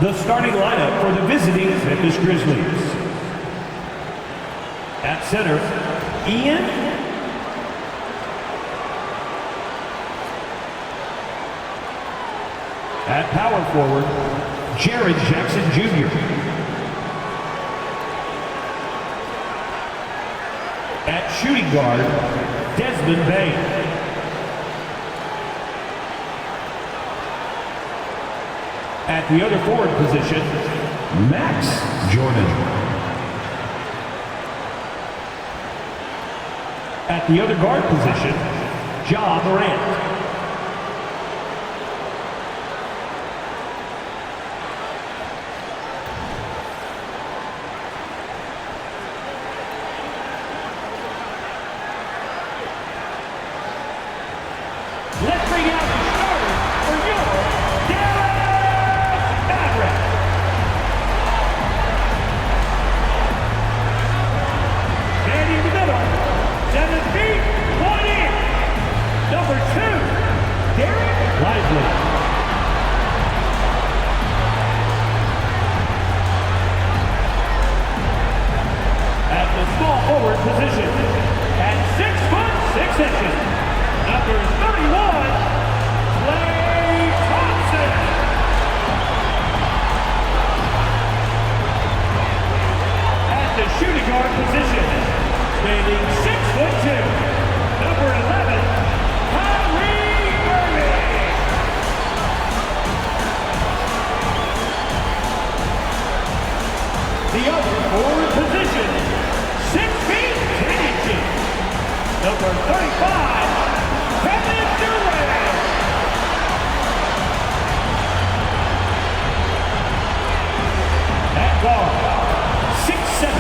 The starting lineup for the visiting Memphis Grizzlies. At center, Ian. At power forward, Jared Jackson Jr. At shooting guard, Desmond Bain. At the other forward position, Max Jordan. At the other guard position, Ja Morant. Let's bring out the starter for your Dallas Mavericks. And in the middle, 7 feet, 1 inch. Number 2, Derek Lively. At the small forward position, at 6 foot 6 inches, number 31, Klay Thompson. At the shooting guard position, standing 6 foot 2, number 11, Kyrie Irving. The other forward position, 6 feet 10 inches, number 35, Kevin Durant. At guard, 6'7",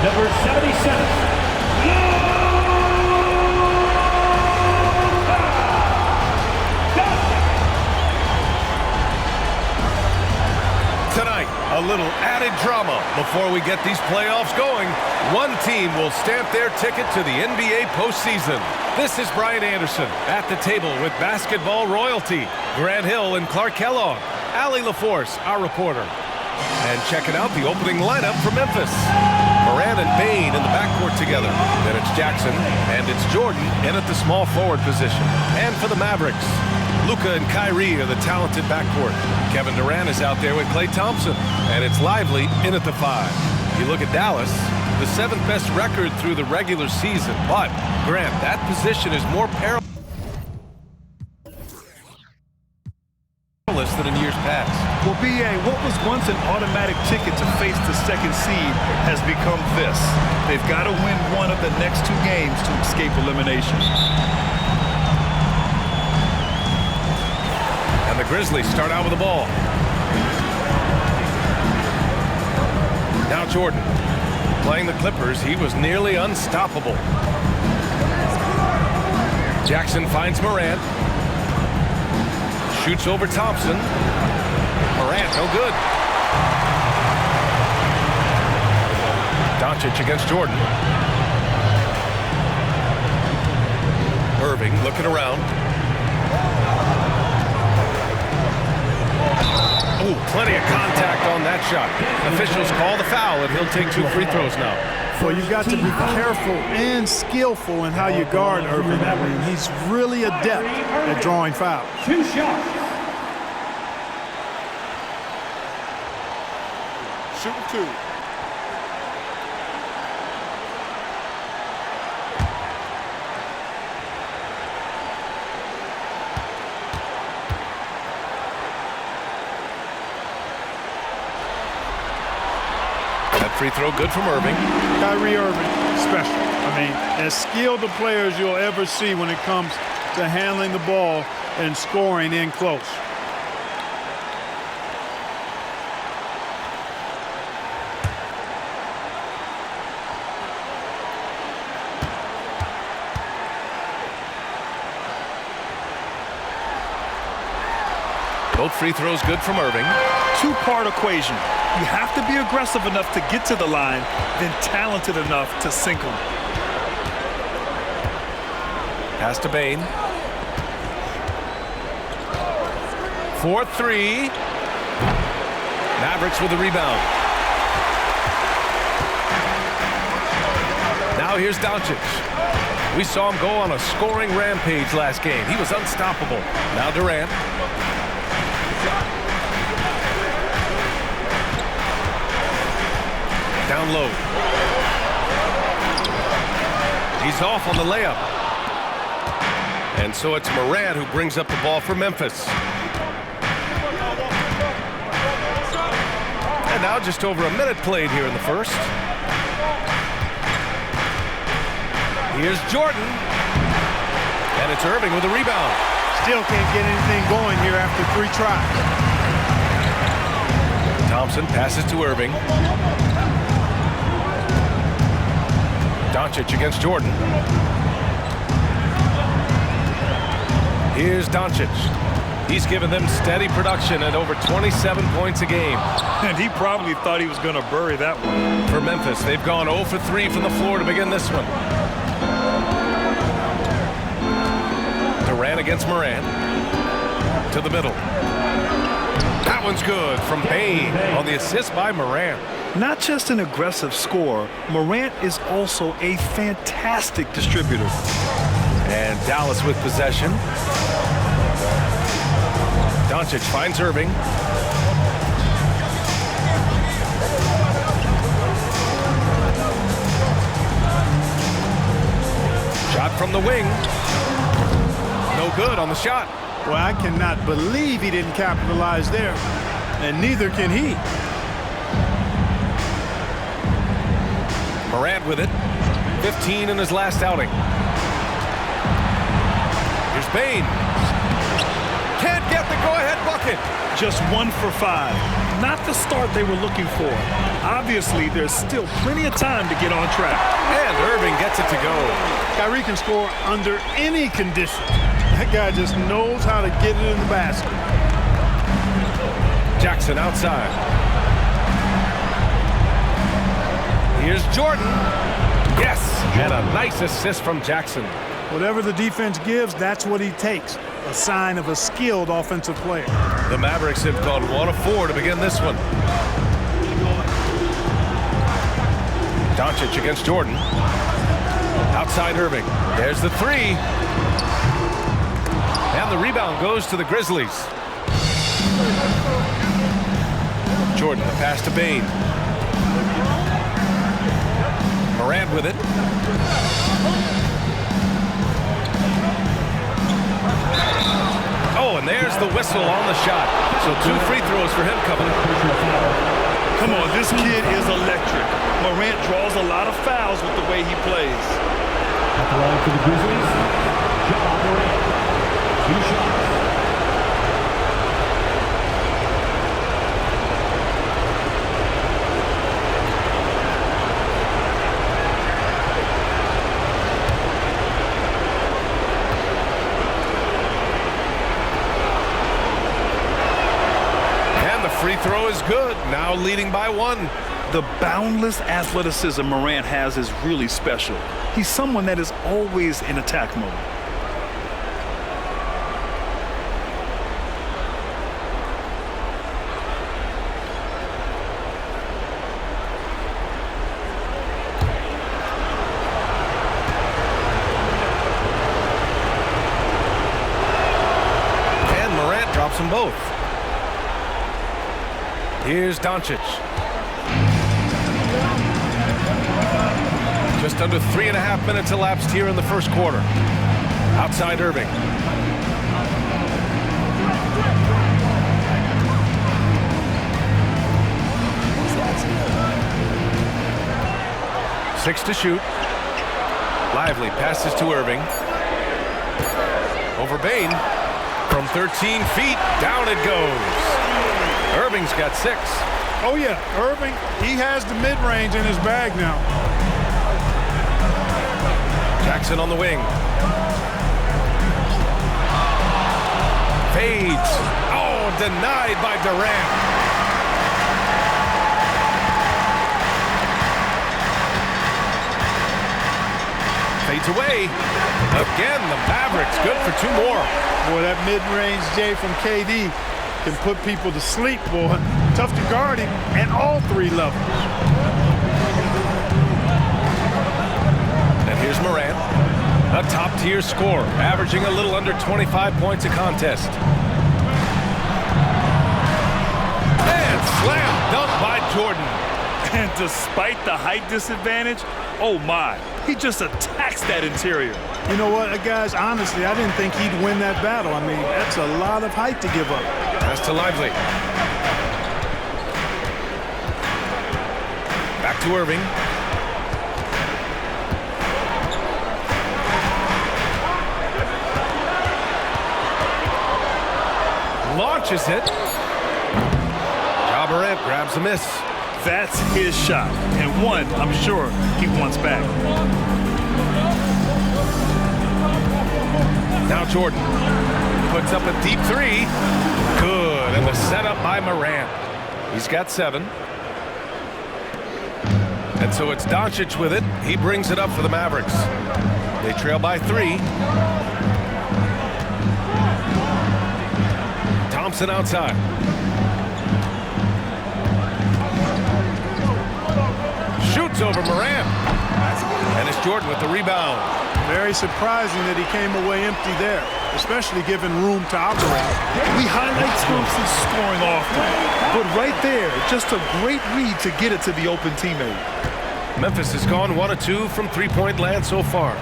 number 77, Tonight, a little added drama before we get these playoffs going. One team will stamp their ticket to the NBA postseason. This is Brian Anderson at the table with basketball royalty. Grant Hill and Clark Kellogg. Allie LaForce, our reporter. And checking out the opening lineup for Memphis. Morant and Bain in the backcourt together. Then it's Jackson, and it's Jordan in at the small forward position. And for the Mavericks, Luka and Kyrie are the talented backcourt. Kevin Durant is out there with Klay Thompson, and it's Lively in at the 5. You look at Dallas, the 7th best record through the regular season, but Grant, that position is more perilous than in years past. Well, B.A., what was once an automatic ticket to face the second seed has become this. They've got to win one of the next 2 games to escape elimination. And the Grizzlies start out with the ball. Now Jordan. Playing the Clippers, he was nearly unstoppable. Jackson finds Morant. Shoots over Thompson. Morant, no good. Doncic against Jordan. Irving looking around. Oh, plenty of contact on that shot. Officials call the foul, and he'll take 2 free throws now. Well, you've got to be careful and skillful in how you guard Irving. He's really adept at drawing fouls. 2 shots. Shooting 2. That free throw good from Irving. Kyrie Irving, special. I mean, as skilled a player as you'll ever see when it comes to handling the ball and scoring in close. Both free throws good from Irving. 2-part equation. You have to be aggressive enough to get to the line, then talented enough to sink them. Pass to Bain. 4-3. Mavericks with the rebound. Now here's Doncic. We saw him go on a scoring rampage last game. He was unstoppable. Now Durant. Down low. He's off on the layup. And so it's Morant who brings up the ball for Memphis. And now just over a minute played here in the first. Here's Jordan. And it's Irving with a rebound. Still can't get anything going here after 3 tries. Thompson passes to Irving. Doncic against Jordan. Here's Doncic. He's given them steady production at over 27 points a game. And he probably thought he was going to bury that one. For Memphis, they've gone 0 for 3 from the floor to begin this one. Durant against Morant. To the middle. That one's good from Bain on the assist by Morant. Not just an aggressive scorer, Morant is also a fantastic distributor. And Dallas with possession. Doncic finds Irving. Shot from the wing. No good on the shot. Well, I cannot believe he didn't capitalize there. And neither can he. Morant with it. 15 in his last outing. Here's Bain. Can't get the go-ahead bucket. Just 1 for 5. Not the start they were looking for. Obviously, there's still plenty of time to get on track. And Irving gets it to go. Kyrie can score under any condition. That guy just knows how to get it in the basket. Jackson outside. Here's Jordan. Yes, and a nice assist from Jackson. Whatever the defense gives, that's what he takes. A sign of a skilled offensive player. The Mavericks have gone 1 of 4 to begin this one. Doncic against Jordan. Outside Irving. There's the 3. And the rebound goes to the Grizzlies. Jordan, the pass to Bain. Morant with it. Oh, and there's the whistle on the shot. So 2 free throws for him coming. Come on, this kid is electric. Morant draws a lot of fouls with the way he plays. At the line for the Grizzlies, John Morant. 2 shots. Free throw is good. Now leading by 1. The boundless athleticism Morant has is really special. He's someone that is always in attack mode. And Morant drops them both. Here's Doncic. Just under 3.5 minutes elapsed here in the first quarter. Outside Irving. Six to shoot. Lively passes to Irving. Over Bain. From 13 feet, down it goes. Irving's got 6. Oh, yeah. Irving, he has the mid-range in his bag now. Jackson on the wing. Fades. Oh, denied by Durant. Fades away. Again, the Mavericks good for 2 more. Boy, that mid-range J from KD can put people to sleep, boy. Tough to guard him at all three levels. And here's Morant, a top-tier scorer, averaging a little under 25 points a contest. And slam dunk by Jordan. And despite the height disadvantage, oh my, he just attacks that interior. You know what, guys, honestly, I didn't think he'd win that battle. I mean, that's a lot of height to give up. Pass to Lively. Back to Irving. Launches it. Ja Morant grabs a miss. That's his shot, and one I'm sure he wants back. Now Jordan puts up a deep three. Good, and the setup by Morant. He's got 7. And so it's Doncic with it. He brings it up for the Mavericks. They trail by 3. Thompson outside. Shoots over Morant. And it's Jordan with the rebound. Very surprising that he came away empty there, especially given room to operate. We highlight Thompson's scoring often, but right there, just a great read to get it to the open teammate. Memphis has gone 1 of 2 from three-point land so far.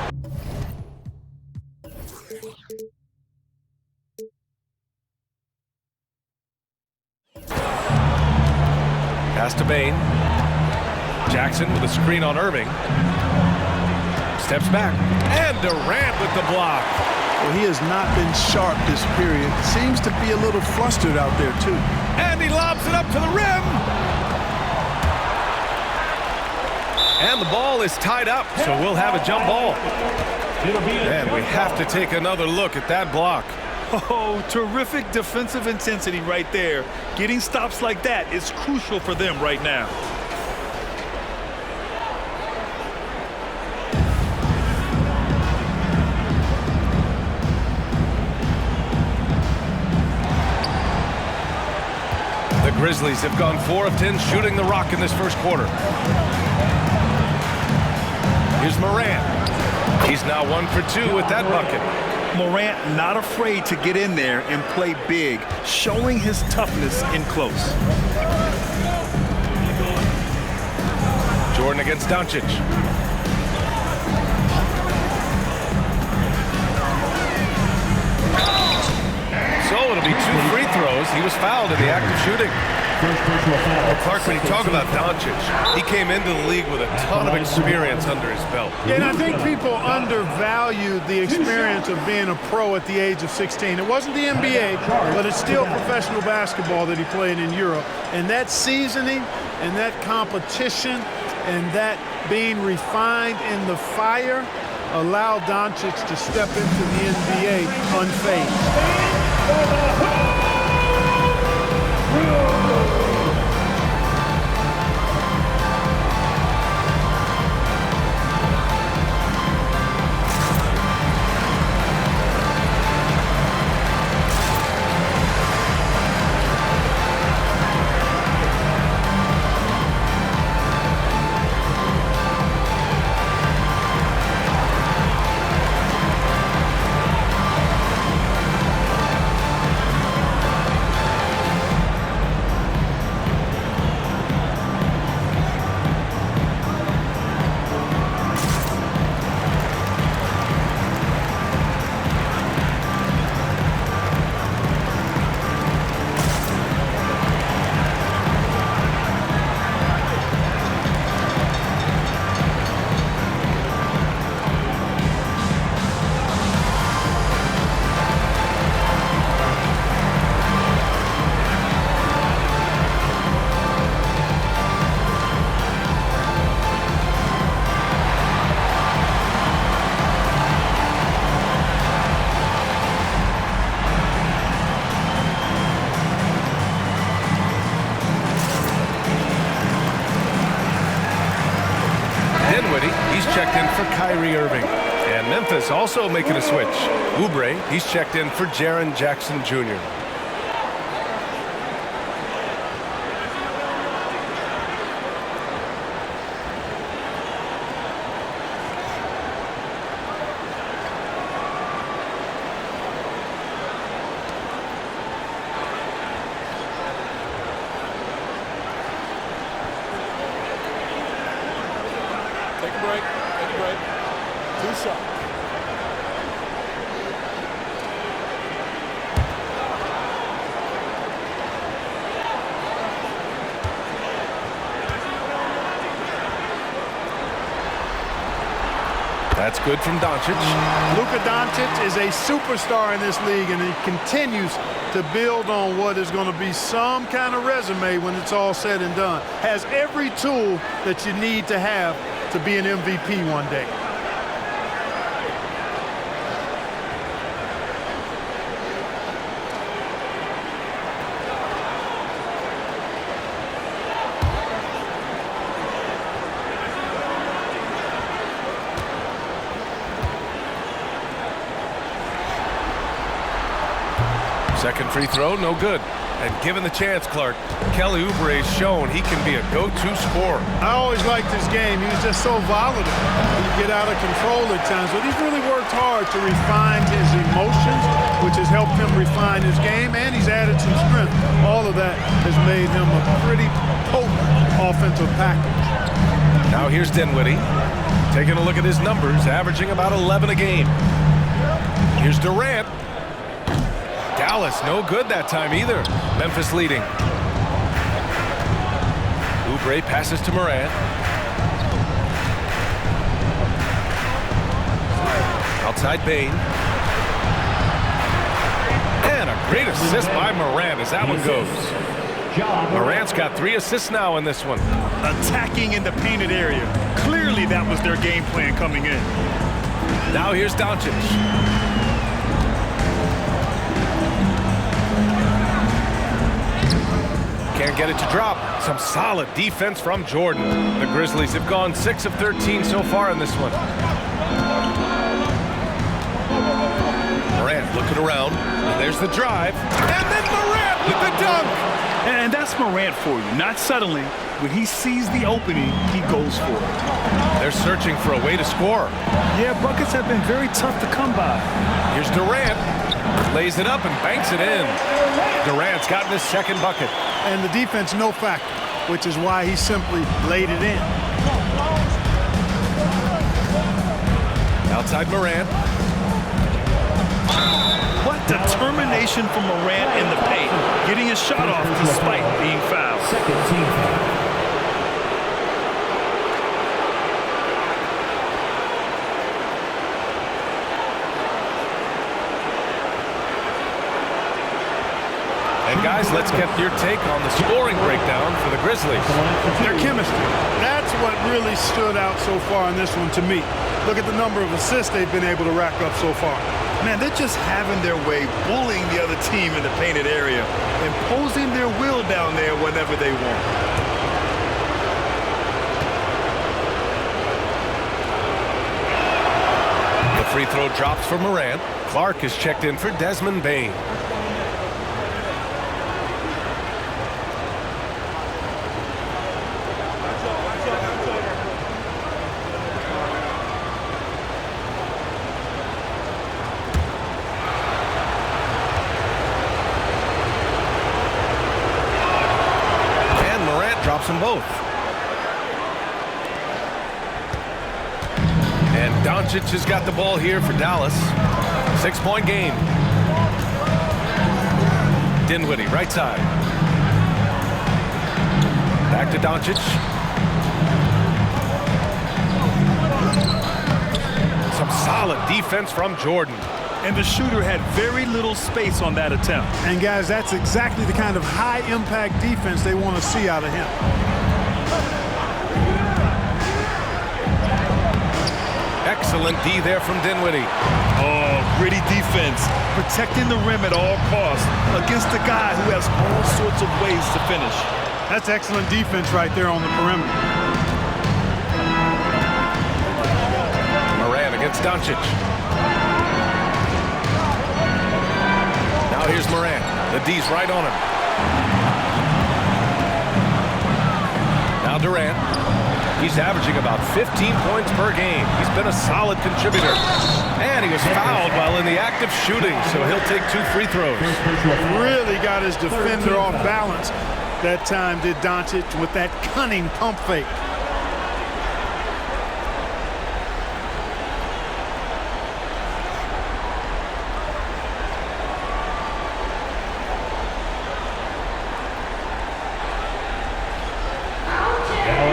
Pass to Bain. Jackson with a screen on Irving. Steps back. And Durant with the block. Well, he has not been sharp this period. Seems to be a little flustered out there, too. And he lobs it up to the rim. And the ball is tied up, so we'll have a jump ball. And we have to take another look at that block. Oh, terrific defensive intensity right there. Getting stops like that is crucial for them right now. The Grizzlies have gone 4 of 10 shooting the rock in this first quarter. Here's Morant. He's now 1 for 2 with that bucket. Morant not afraid to get in there and play big, showing his toughness in close. Jordan against Doncic. So it'll be 2 free throws. He was fouled in the act of shooting. Clark, when you talk about Doncic, he came into the league with a ton of experience under his belt. Yeah, and I think people undervalue the experience of being a pro at the age of 16. It wasn't the NBA, but it's still professional basketball that he played in Europe. And that seasoning and that competition and that being refined in the fire allowed Doncic to step into the NBA unfazed. He's checked in for Kyrie Irving. And Memphis also making a switch. Oubre, he's checked in for Jaren Jackson Jr. Two shots. That's good from Doncic. Luka Doncic is a superstar in this league, and he continues to build on what is going to be some kind of resume when it's all said and done. Has every tool that you need to have to be an MVP one day. Second free throw, no good. And given the chance, Clark, Kelly Oubre has shown he can be a go-to scorer. I always liked his game. He was just so volatile. He'd get out of control at times, but he's really worked hard to refine his emotions, which has helped him refine his game, and he's added some strength. All of that has made him a pretty potent offensive package. Now here's Dinwiddie, taking a look at his numbers, averaging about 11 a game. Here's Durant. Dallas, no good that time either. Memphis leading. Oubre passes to Morant. Outside Bane. And a great assist by Morant as that one goes. Morant's got 3 assists now in this one. Attacking in the painted area. Clearly that was their game plan coming in. Now here's Doncic. Can't get it to drop. Some solid defense from Jordan. The Grizzlies have gone 6 of 13 so far in this one. Morant looking around. And there's the drive. And then Morant with the dunk. And that's Morant for you. Not settling. When he sees the opening, he goes for it. They're searching for a way to score. Yeah, buckets have been very tough to come by. Here's Durant. Lays it up and banks it in. Durant's gotten his second bucket. And the defense no factor, which is why he simply laid it in. Outside Morant. What determination from Morant in the paint. Getting his shot off despite being fouled. Second team foul. And guys, let's get your take on the scoring breakdown for the Grizzlies. Their chemistry. That's what really stood out so far in this one to me. Look at the number of assists they've been able to rack up so far. Man, they're just having their way, bullying the other team in the painted area, imposing their will down there whenever they want. The free throw drops for Morant. Clark is checked in for Desmond Bane. Drops them both. And Doncic has got the ball here for Dallas. 6-point game. Dinwiddie, right side. Back to Doncic. Some solid defense from Jordan. And the shooter had very little space on that attempt. And guys, that's exactly the kind of high-impact defense they want to see out of him. Excellent D there from Dinwiddie. Oh, gritty defense. Protecting the rim at all costs against a guy who has all sorts of ways to finish. That's excellent defense right there on the perimeter. Morant against Doncic. Now here's Morant. The D's right on him. Now Durant. He's averaging about 15 points per game. He's been a solid contributor. And he was fouled while in the act of shooting, so he'll take 2 free throws. Really got his defender off balance that time, did Doncic, with that cunning pump fake.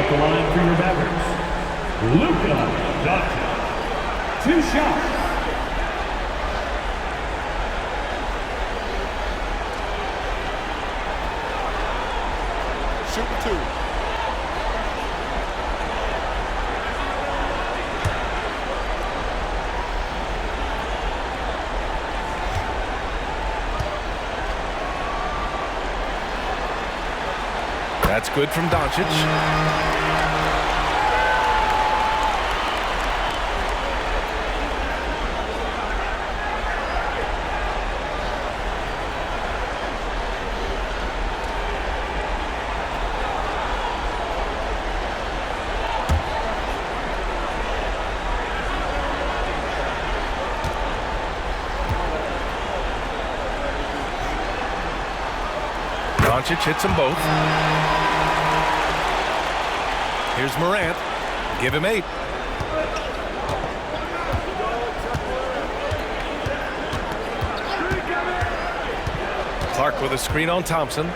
At the line for your Mavericks, Luka Doncic. 2 shots. Shooting 2. That's good from Doncic. Doncic hits them both. Here's Morant. Give him 8. Clark with a screen on Thompson.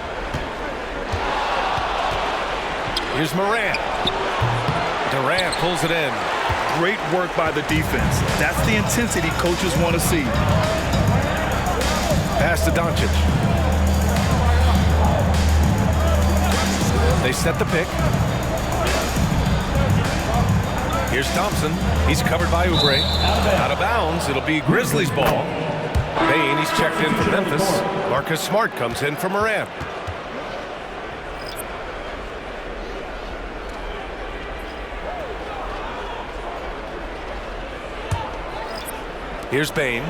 Here's Morant. Durant pulls it in. Great work by the defense. That's the intensity coaches want to see. Pass to Doncic. They set the pick. Here's Thompson. He's covered by Oubre. Out of bounds. It'll be Grizzlies ball. Bane, he's checked in for Memphis. Marcus Smart comes in for Morant. Here's Bane.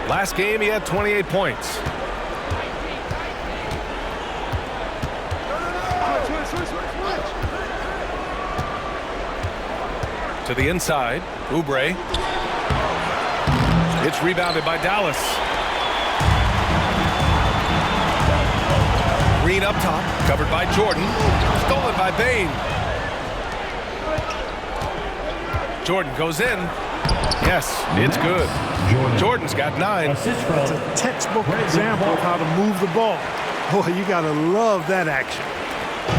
Last game, he had 28 points. To the inside, Oubre. It's rebounded by Dallas. Green up top, covered by Jordan. Stolen by Bane. Jordan goes in. Yes, it's good. Jordan's got 9. It's a textbook example of how to move the ball. Boy, you got to love that action.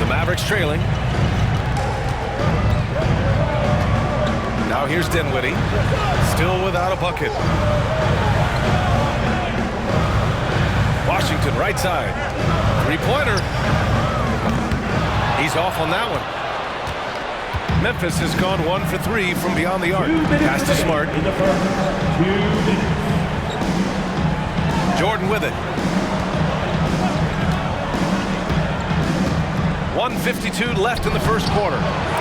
The Mavericks trailing. Now here's Dinwiddie, still without a bucket. Washington right side. 3-pointer. He's off on that one. Memphis has gone 1 for 3 from beyond the arc. Pass to Smart. In the first 2 minutes. Jordan with it. 1:52 left in the first quarter.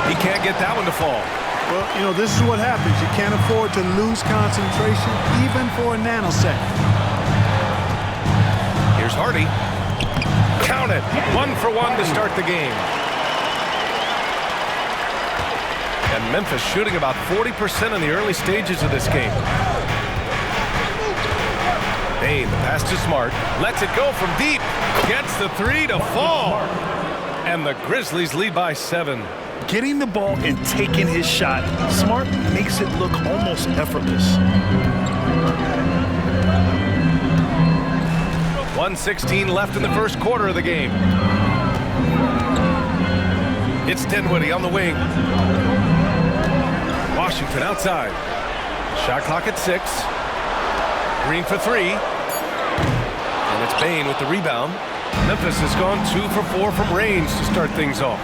He can't get that one to fall. Well, you know, this is what happens. You can't afford to lose concentration, even for a nanosecond. Here's Hardy. Count it. 1 for 1 to start the game. And Memphis shooting about 40% in the early stages of this game. Bane, the pass to Smart. Lets it go from deep. Gets the 3 to fall. And the Grizzlies lead by 7. Getting the ball and taking his shot, Smart makes it look almost effortless. 1:16 left in the first quarter of the game. It's Dinwiddie on the wing. Washington outside. Shot clock at 6. Green for 3. And it's Bane with the rebound. Memphis has gone 2 for 4 from range to start things off.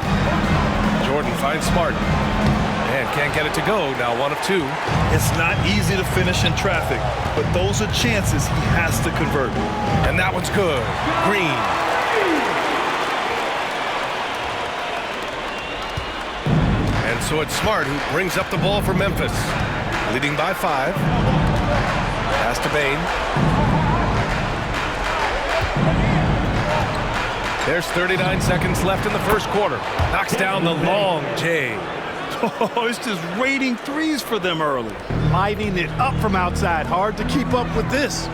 Jordan finds Smart. And can't get it to go. Now 1 of 2. It's not easy to finish in traffic, but those are chances he has to convert. And that one's good. Green. And so it's Smart who brings up the ball for Memphis. Leading by 5. Pass to Bane. There's 39 seconds left in the first quarter. Knocks down the long J. Oh, it's just raining threes for them early. Lighting it up from outside. Hard to keep up with this.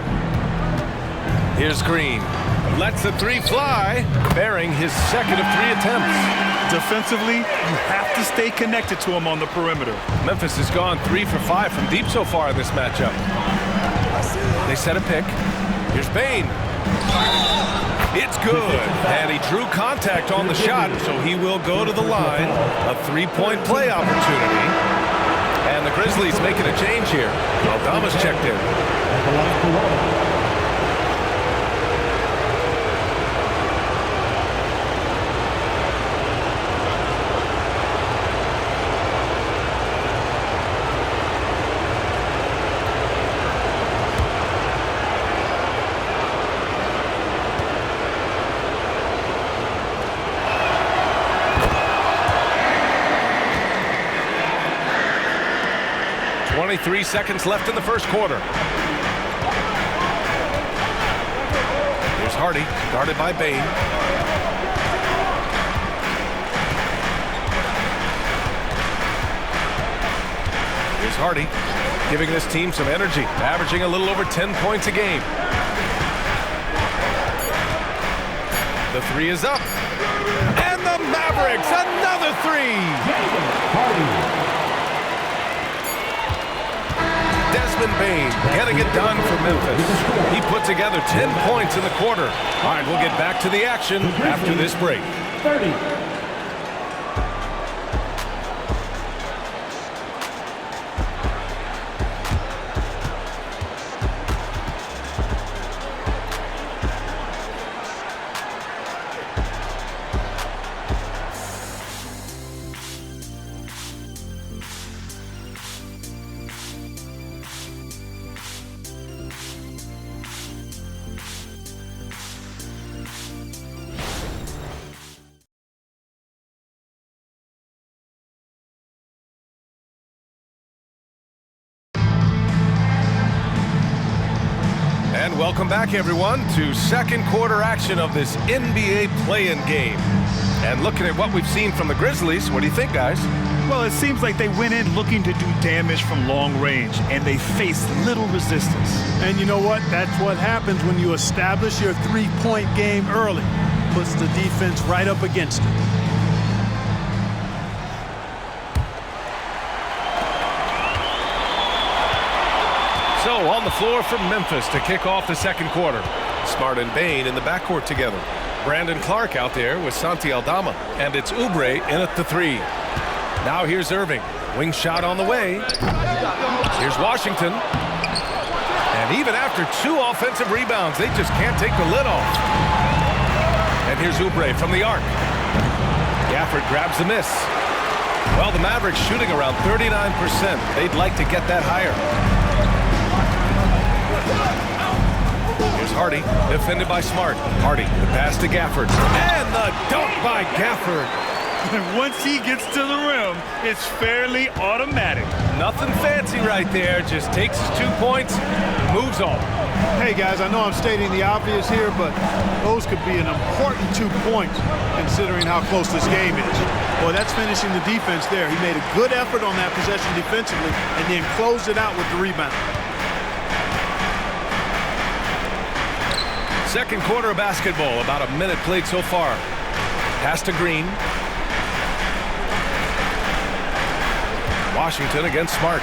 Here's Green. Lets the 3 fly, bearing his second of 3 attempts. Defensively, you have to stay connected to him on the perimeter. Memphis has gone 3 for 5 from deep so far in this matchup. They set a pick. Here's Bane. It's good. And he drew contact on the shot, so he will go to the line. A three-point play opportunity. And the Grizzlies making a change here. Aldama's checked in. At the line for one. 23 seconds left in the first quarter. Here's Hardy, guarded by Bain. Here's Hardy, giving this team some energy, averaging a little over 10 points a game. The three is up. And the Mavericks, another three! Hardy. Desmond Bain getting it done for Memphis. He put together 10 points in the quarter. All right, we'll get back to the action after this break. 30. Welcome back, everyone, to second quarter action of this NBA play-in game. And looking at what we've seen from the Grizzlies, what do you think, guys? Well, it seems like they went in looking to do damage from long range, and they faced little resistance. And you know what? That's what happens when you establish your three-point game early. Puts the defense right up against it. So on the floor for Memphis to kick off the second quarter. Smart and Bain in the backcourt together. Brandon Clark out there with Santi Aldama. And it's Oubre in at the three. Now here's Irving. Wing shot on the way. Here's Washington. And even after two offensive rebounds, they just can't take the lid off. And here's Oubre from the arc. Gafford grabs the miss. Well, the Mavericks shooting around 39%. They'd like to get that higher. Here's Hardy, defended by Smart. Hardy, the pass to Gafford. And the dunk by Gafford. Once he gets to the rim, it's fairly automatic. Nothing fancy right there. Just takes his 2 points, moves on. Hey, guys, I know I'm stating the obvious here, but those could be an important 2 points considering how close this game is. Boy, that's finishing the defense there. He made a good effort on that possession defensively and then closed it out with the rebound. Second quarter of basketball, about a minute played so far. Pass to Green. Washington against Smart.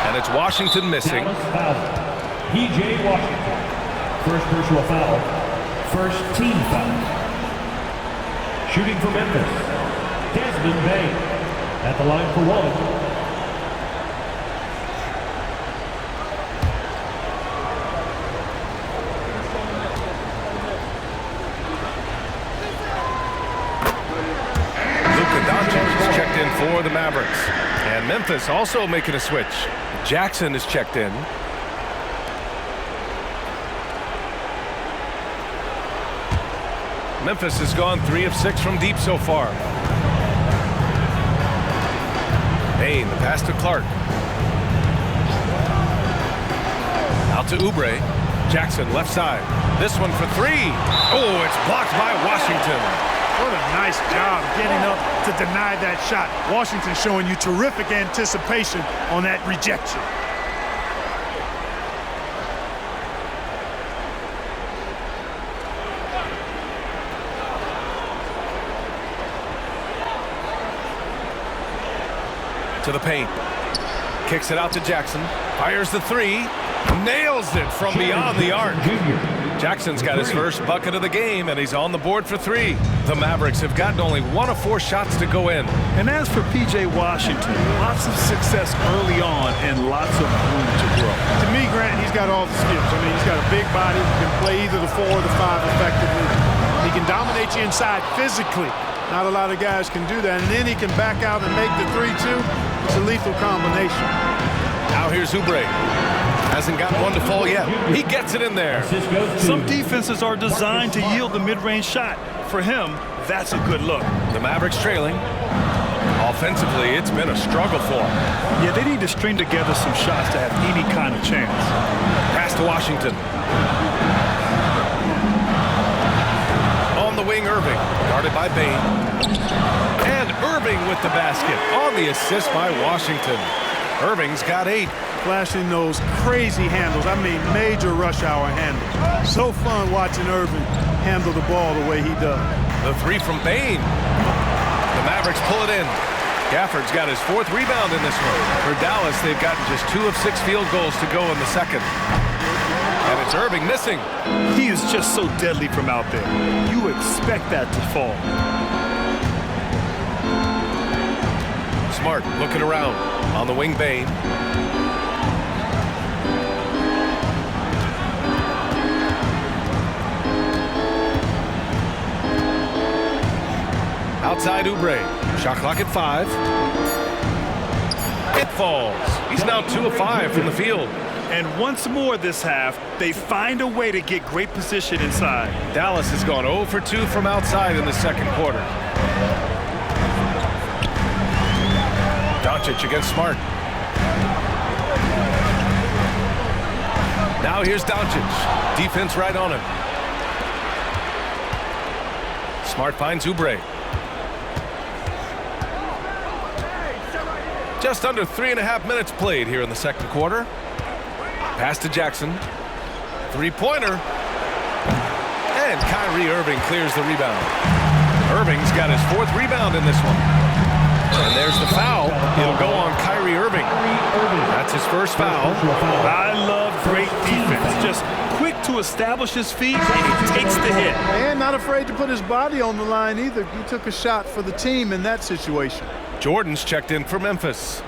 And it's Washington missing. P.J. Washington. First personal foul. First team foul. Shooting for Memphis. Desmond Bain. At the line for one. For the Mavericks. And Memphis also making a switch. Jackson is checked in. Memphis has gone 3 of 6 from deep so far. Bain, the pass to Clark. Out to Oubre. Jackson, left side. This one for 3. Oh, it's blocked by Washington. What a nice job getting up to deny that shot. Washington showing you terrific anticipation on that rejection. To the paint. Kicks it out to Jackson. Fires the 3. Nails it from beyond the arc. Jackson's got his first bucket of the game, and he's on the board for 3. The Mavericks have gotten only 1 of 4 shots to go in. And as for P.J. Washington, lots of success early on and lots of room to grow. To me, Grant, he's got all the skills. I mean, he's got a big body. He can play either the 4 or the 5 effectively. He can dominate you inside physically. Not a lot of guys can do that. And then he can back out and make the 3-2. It's a lethal combination. Now here's Oubre. Hasn't got one to fall yet. He gets it in there. Some defenses are designed to yield the mid-range shot. For him, that's a good look. The Mavericks trailing. Offensively, it's been a struggle for him. Yeah, they need to string together some shots to have any kind of chance. Pass to Washington. On the wing, Irving. Guarded by Bane. And Irving with the basket. On the assist by Washington. Irving's got 8. Flashing those crazy handles. I mean, major rush hour handles. So fun watching Irving handle the ball the way he does. The 3 from Bane. The Mavericks pull it in. Gafford's got his 4th rebound in this one. For Dallas, they've gotten just 2 of 6 field goals to go in the second. And it's Irving missing. He is just so deadly from out there. You expect that to fall. Smart looking around. On the wing, Bane. Outside Oubre. Shot clock at 5. It falls. He's now 2 of 5 from the field. And once more this half, they find a way to get great position inside. Dallas has gone 0 for 2 from outside in the second quarter. Doncic against Smart. Now here's Doncic. Defense right on him. Smart finds Oubre. Just under 3.5 minutes played here in the second quarter. Pass to Jackson. 3-pointer. And Kyrie Irving clears the rebound. Irving's got his 4th rebound in this one. And there's the foul. It'll go on Kyrie Irving. That's his first foul. I love great defense. Just quick to establish his feet, and he takes the hit. And not afraid to put his body on the line either. He took a shot for the team in that situation. Jordan's checked in for Memphis.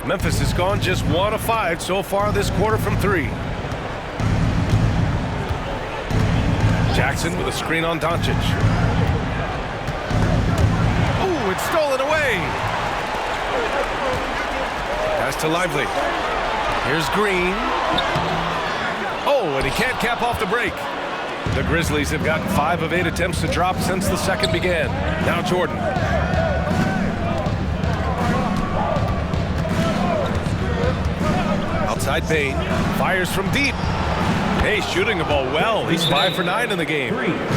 Memphis has gone just 1 of 5 so far this quarter from 3. Jackson with a screen on Doncic. Ooh, it's stolen away. Pass to Lively. Here's Green. Oh, and he can't cap off the break. The Grizzlies have gotten 5 of 8 attempts to drop since the second began. Now Jordan. Outside Bane. Fires from deep. Hey, shooting the ball well. He's 5 for 9 in the game.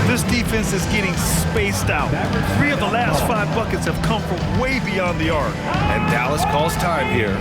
This defense is getting spaced out. 3 of the last 5 buckets have come from way beyond the arc. And Dallas calls time here.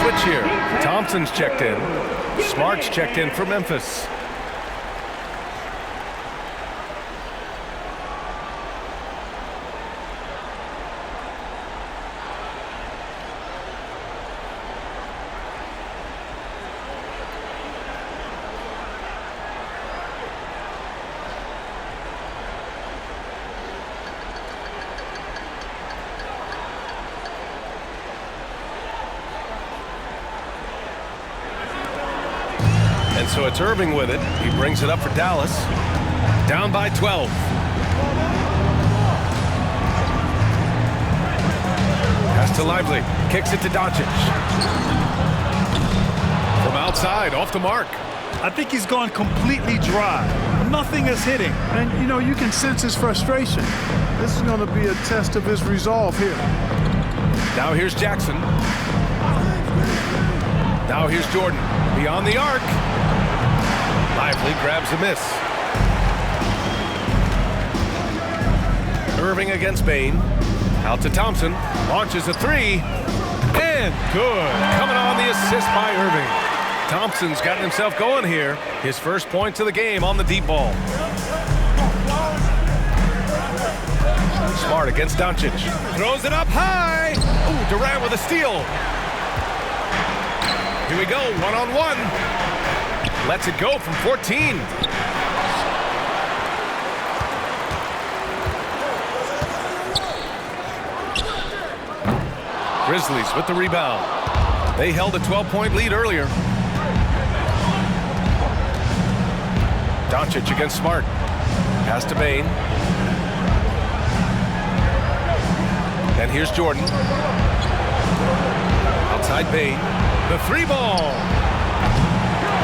switch here. Thompson's checked in. Smart's checked in for Memphis. And so it's Irving with it. He brings it up for Dallas. Down by 12. Pass to Lively. Kicks it to Doncic. From outside, off the mark. I think he's gone completely dry. Nothing is hitting. And, you know, you can sense his frustration. This is going to be a test of his resolve here. Now here's Jackson. Now here's Jordan. Beyond the arc. Lively grabs a miss. Irving against Bain. Out to Thompson. Launches a three. And good. Coming on the assist by Irving. Thompson's gotten himself going here. His first points of the game on the deep ball. Smart against Doncic. Throws it up high. Ooh, Durant with a steal. Here we go, one-on-one. Lets it go from 14. Grizzlies with the rebound. They held a 12-point lead earlier. Doncic against Smart. Pass to Bain. And here's Jordan. Outside Bain. The three ball.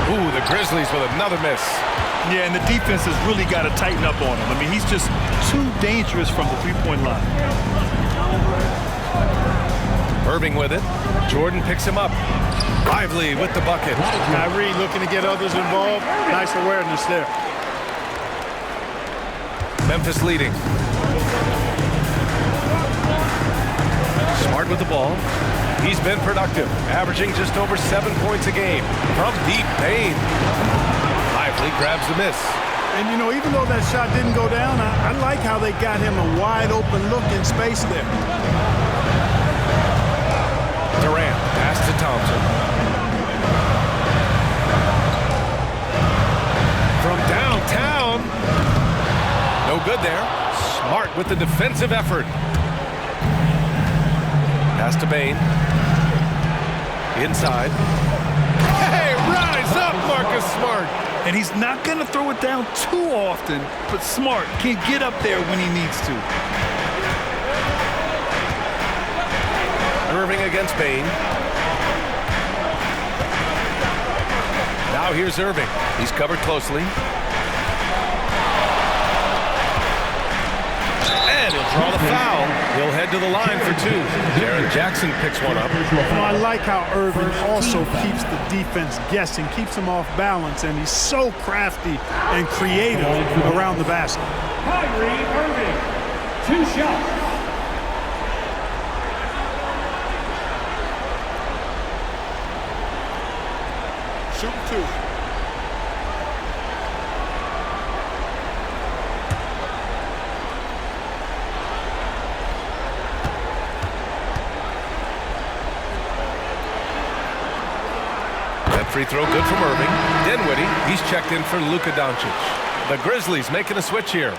Ooh, the Grizzlies with another miss. Yeah, and the defense has really got to tighten up on him. I mean, he's just too dangerous from the three-point line. Irving with it. Jordan picks him up. Lively with the bucket. Kyrie looking to get others involved. Nice awareness there. Memphis leading. Smart with the ball. He's been productive, averaging just over 7 points a game. From deep, Bain. Lively grabs the miss. And, you know, even though that shot didn't go down, I like how they got him a wide-open look in space there. Durant, pass to Thompson. From downtown. No good there. Smart with the defensive effort. Pass to Bain. Inside. Hey, rise up, Marcus Smart. And he's not going to throw it down too often, but Smart can get up there when he needs to. Irving against Bain. Now here's Irving. He's covered closely. And he'll draw the foul. He'll head to the line for two. Jaren Jackson picks one up. I like how Irving also keeps the defense guessing, keeps them off balance, and he's so crafty and creative around the basket. Kyrie Irving, 2 shots. Shoot 2. Free throw good from Irving. Dinwiddie, he's checked in for Luka Doncic. The Grizzlies making a switch here.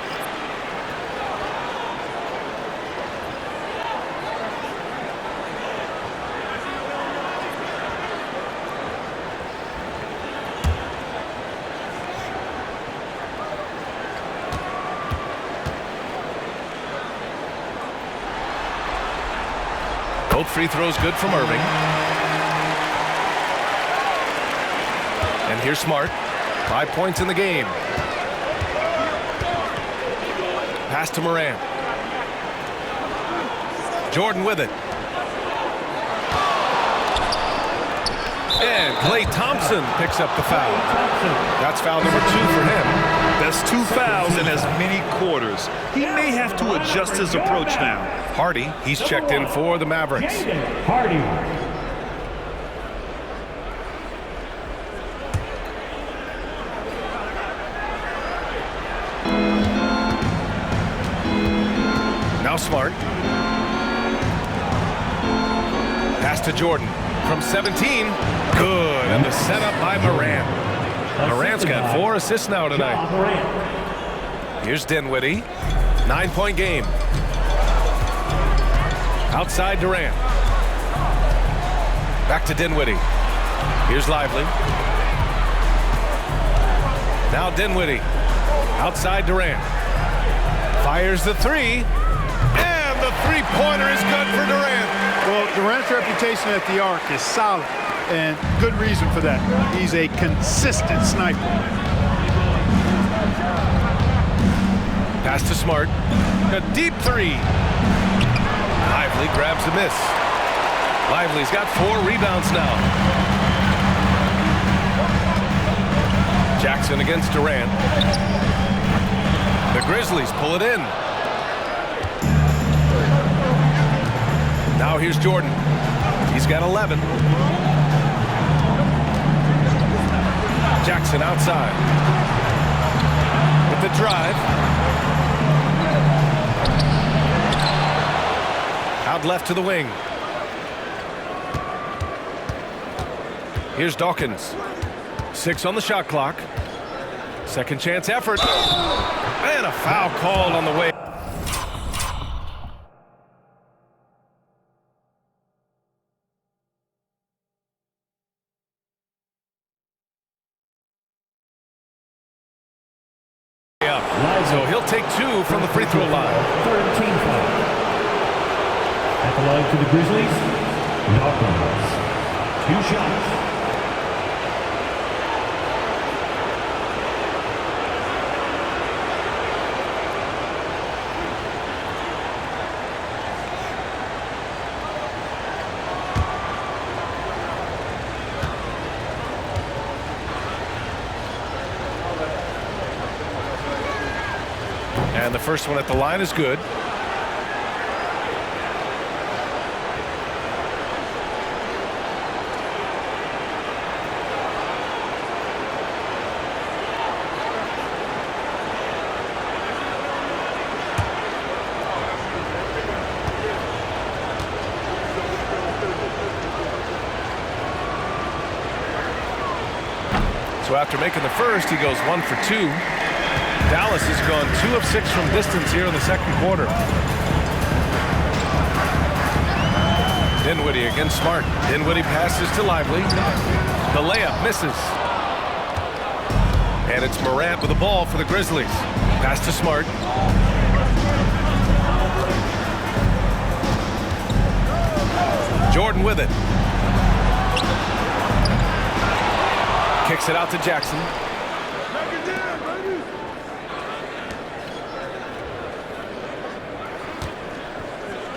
Both free throws good from Irving. And here's Smart. 5 points in the game. Pass to Morant. Jordan with it. And Klay Thompson picks up the foul. That's foul number 2 for him. That's 2 fouls in as many quarters. He may have to adjust his approach now. Hardy, he's checked in for the Mavericks. Hardy. Now Smart. Pass to Jordan. From 17. Good. And the setup by Morant. Morant's got 4 assists now tonight. Here's Dinwiddie. 9-point game. Outside Durant. Back to Dinwiddie. Here's Lively. Now Dinwiddie. Outside Durant. Fires the 3. And the three-pointer is good for Durant. Well, Durant's reputation at the arc is solid, and good reason for that. He's a consistent sniper. Pass to Smart. A deep 3. Lively grabs the miss. Lively's got 4 rebounds now. Jackson against Durant. The Grizzlies pull it in. Now here's Jordan. He's got 11. Jackson outside. With the drive. Out left to the wing. Here's Dawkins. 6 on the shot clock. Second chance effort. And a foul called on the way. So he'll take 2 from the free throw line. Third team foul. At the line for the Grizzlies, Dawkins. 2 shots. And the first one at the line is good. So after making the first, he goes 1 for 2. Dallas has gone 2 of 6 from distance here in the second quarter. Dinwiddie against Smart. Dinwiddie passes to Lively. The layup misses. And it's Morant with the ball for the Grizzlies. Pass to Smart. Jordan with it. Kicks it out to Jackson.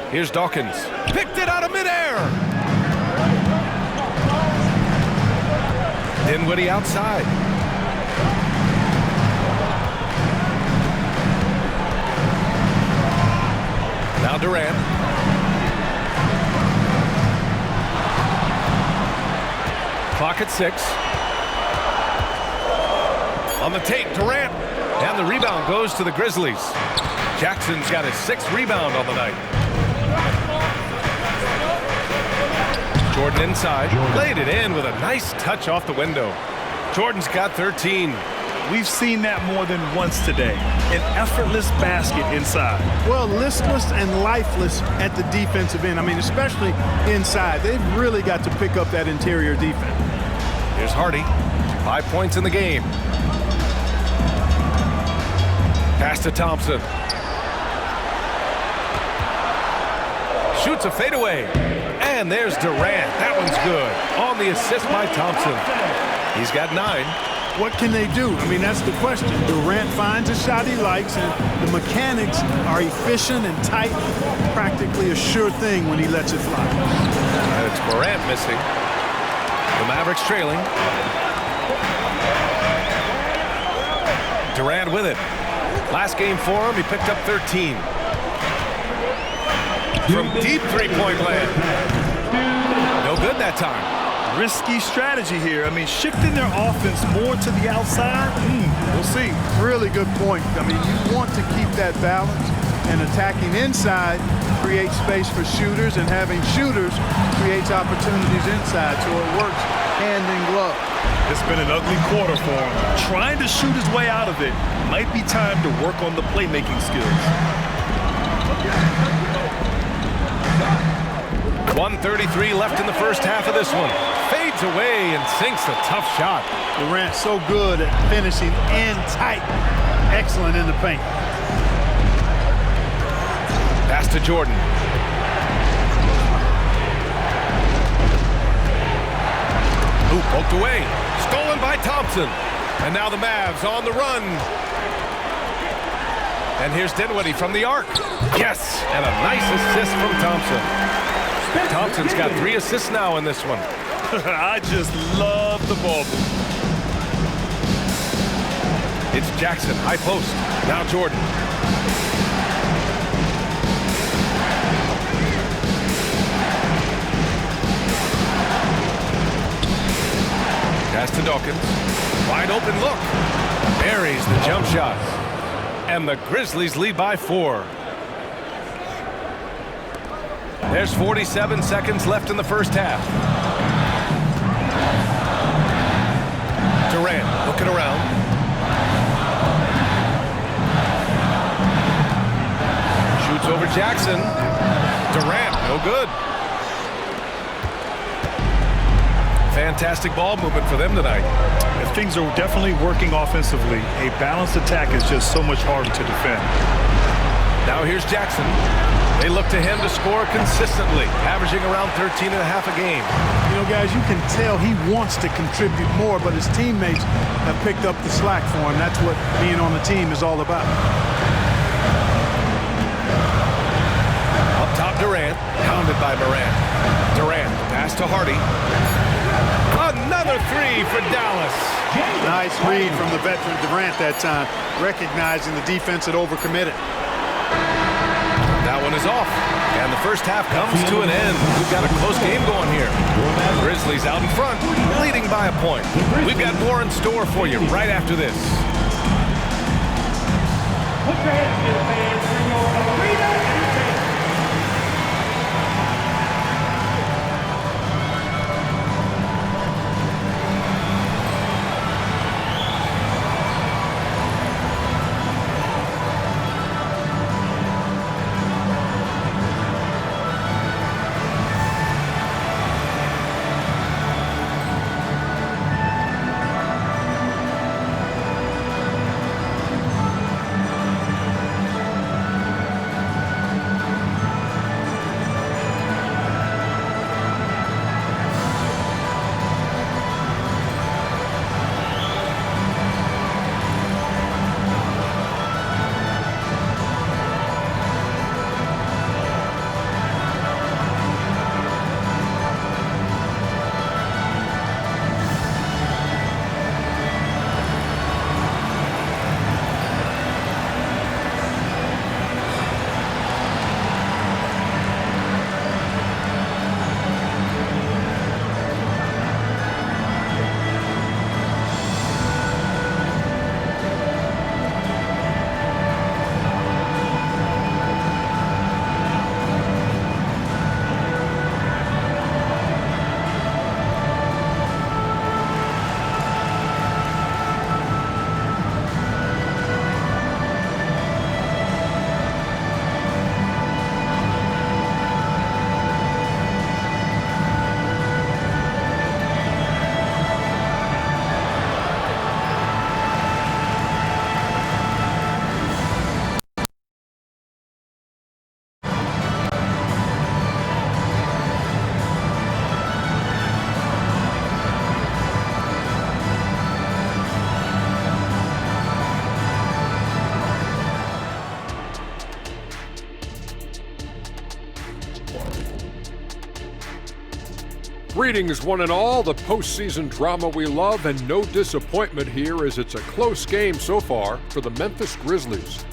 Here's Dawkins. Picked it out of midair. Dinwiddie outside. Now Durant. Clock at 6. On the take, Durant. And the rebound goes to the Grizzlies. Jackson's got his 6th rebound on the night. Jordan inside, laid it in with a nice touch off the window. Jordan's got 13. We've seen that more than once today. An effortless basket inside. Well, listless and lifeless at the defensive end. I mean, especially inside. They've really got to pick up that interior defense. Here's Hardy. 5 points in the game. Pass to Thompson. Shoots a fadeaway. And there's Durant. That one's good. On the assist by Thompson. He's got 9. What can they do? I mean, that's the question. Durant finds a shot he likes, and the mechanics are efficient and tight. Practically a sure thing when he lets it fly. And it's Morant missing. The Mavericks trailing. Durant with it. Last game for him, he picked up 13. From deep three-point land. No good that time. Risky strategy here. I mean, shifting their offense more to the outside. We'll see. Really good point. I mean, you want to keep that balance. And attacking inside creates space for shooters, and having shooters creates opportunities inside, so it works hand in glove. It's been an ugly quarter for him. Trying to shoot his way out of it. Might be time to work on the playmaking skills. 1:33 left in the first half of this one. Fades away and sinks a tough shot. Durant so good at finishing in tight. Excellent in the paint. Pass to Jordan. Ooh, poked away. Stolen by Thompson. And now the Mavs on the run. And here's Dinwiddie from the arc. Yes, and a nice assist from Thompson. Thompson's got 3 assists now in this one. I just love the ball. It's Jackson, high post. Now Jordan. Pass to Dawkins. Wide open look. Buries the jump shot. And the Grizzlies lead by 4. There's 47 seconds left in the first half. Durant looking around. Shoots over Jackson. Durant, no good. Fantastic ball movement for them tonight. And things are definitely working offensively. A balanced attack is just so much harder to defend. Now here's Jackson. They look to him to score consistently, averaging around 13 and a half a game. You know, guys, you can tell he wants to contribute more, but his teammates have picked up the slack for him. That's what being on the team is all about. Up top, Durant, pounded by Morant. Durant, pass to Hardy. Another 3 for Dallas. Nice read from the veteran Durant that time, recognizing the defense had overcommitted. That one is off. And the first half comes to an end. We've got a close game going here. Grizzlies out in front, leading by a point. We've got more in store for you right after this. Put your hands together, fans, for your arena entertainment. Greetings, one and all. The postseason drama we love, and no disappointment here as it's a close game so far for the Memphis Grizzlies.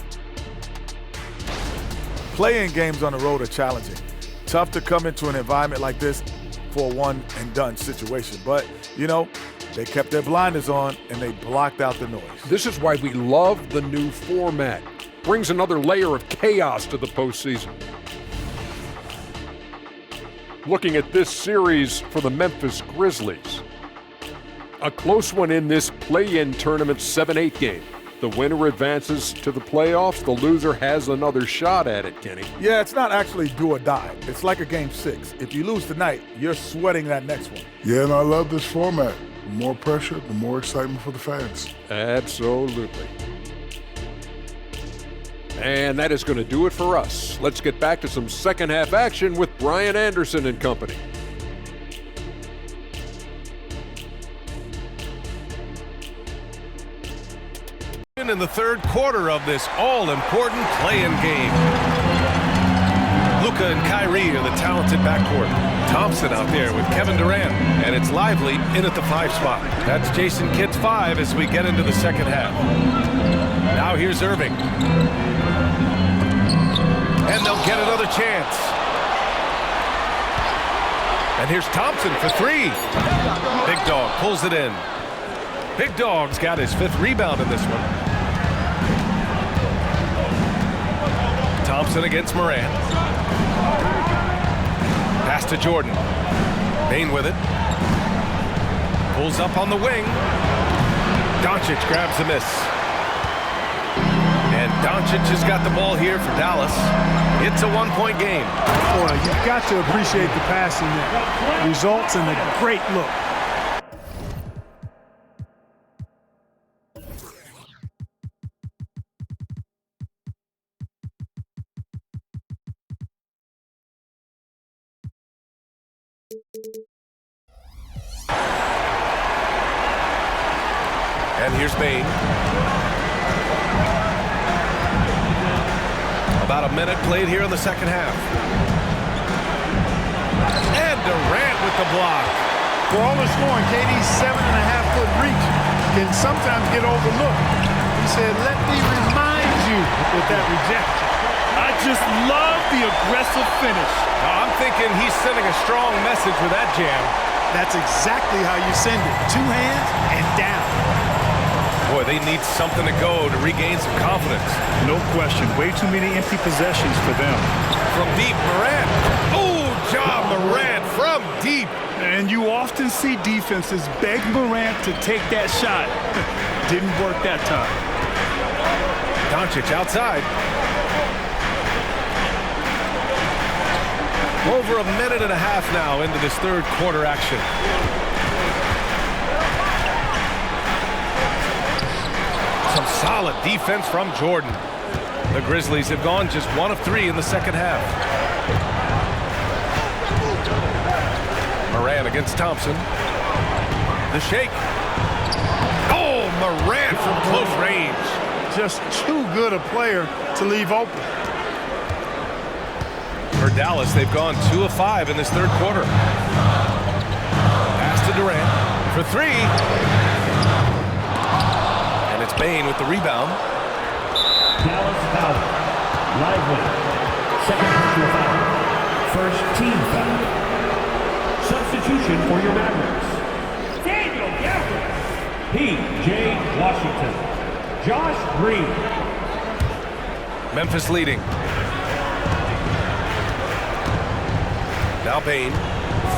Playing games on the road are challenging. Tough to come into an environment like this for a one-and-done situation. But, you know, they kept their blinders on and they blocked out the noise. This is why we love the new format. brings another layer of chaos to the postseason. Looking at this series for the Memphis Grizzlies. A close one in this play-in tournament 7-8 game. The winner advances to the playoffs. The loser has another shot at it, Kenny. Yeah, it's not actually do or die. It's like a game 6. If you lose tonight, you're sweating that next one. Yeah, and I love this format. The more pressure, the more excitement for the fans. Absolutely. And that is going to do it for us. Let's get back to some second half action with Brian Anderson and company. In the third quarter of this all-important play-in game. Luka and Kyrie are the talented backcourt. Thompson out there with Kevin Durant, and it's Lively in at the 5 spot. That's Jason Kidd's 5 as we get into the second half. Now here's Irving. And they'll get another chance. And here's Thompson for 3. Big Dog pulls it in. Big Dog's got his 5th rebound in this one. Thompson against Morant. Pass to Jordan. Bain with it. Pulls up on the wing. Doncic grabs the miss. And Doncic has got the ball here for Dallas. It's a 1-point game. Boy, you've got to appreciate the passing there. Results in a great look. And here's Bain. About a minute played here in the second half. And Durant with the block. For all the scoring, KD's 7.5-foot reach can sometimes get overlooked. He said, "Let me remind you," with that rejection. I just love the aggressive finish. I'm thinking he's sending a strong message with that jam. That's exactly how you send it. 2 hands and down. Boy, they need something to go to regain some confidence. No question. Way too many empty possessions for them. From deep, Morant. Oh, Ja Morant from deep. And you often see defenses beg Morant to take that shot. Didn't work that time. Doncic outside. Over a minute and a half now into this third quarter action. Some solid defense from Jordan. The Grizzlies have gone just 1 of 3 in the second half. Morant against Thompson. The shake. Oh, Morant from close range. Just too good a player to leave open. For Dallas, they've gone 2 of 5 in this third quarter. Pass to Durant for 3. And it's Bain with the rebound. Dallas foul. Lively. Second personal foul. First team foul. Substitution for your Mavericks. Daniel Gafford. P.J. Washington. Josh Green. Memphis leading. Now Bain.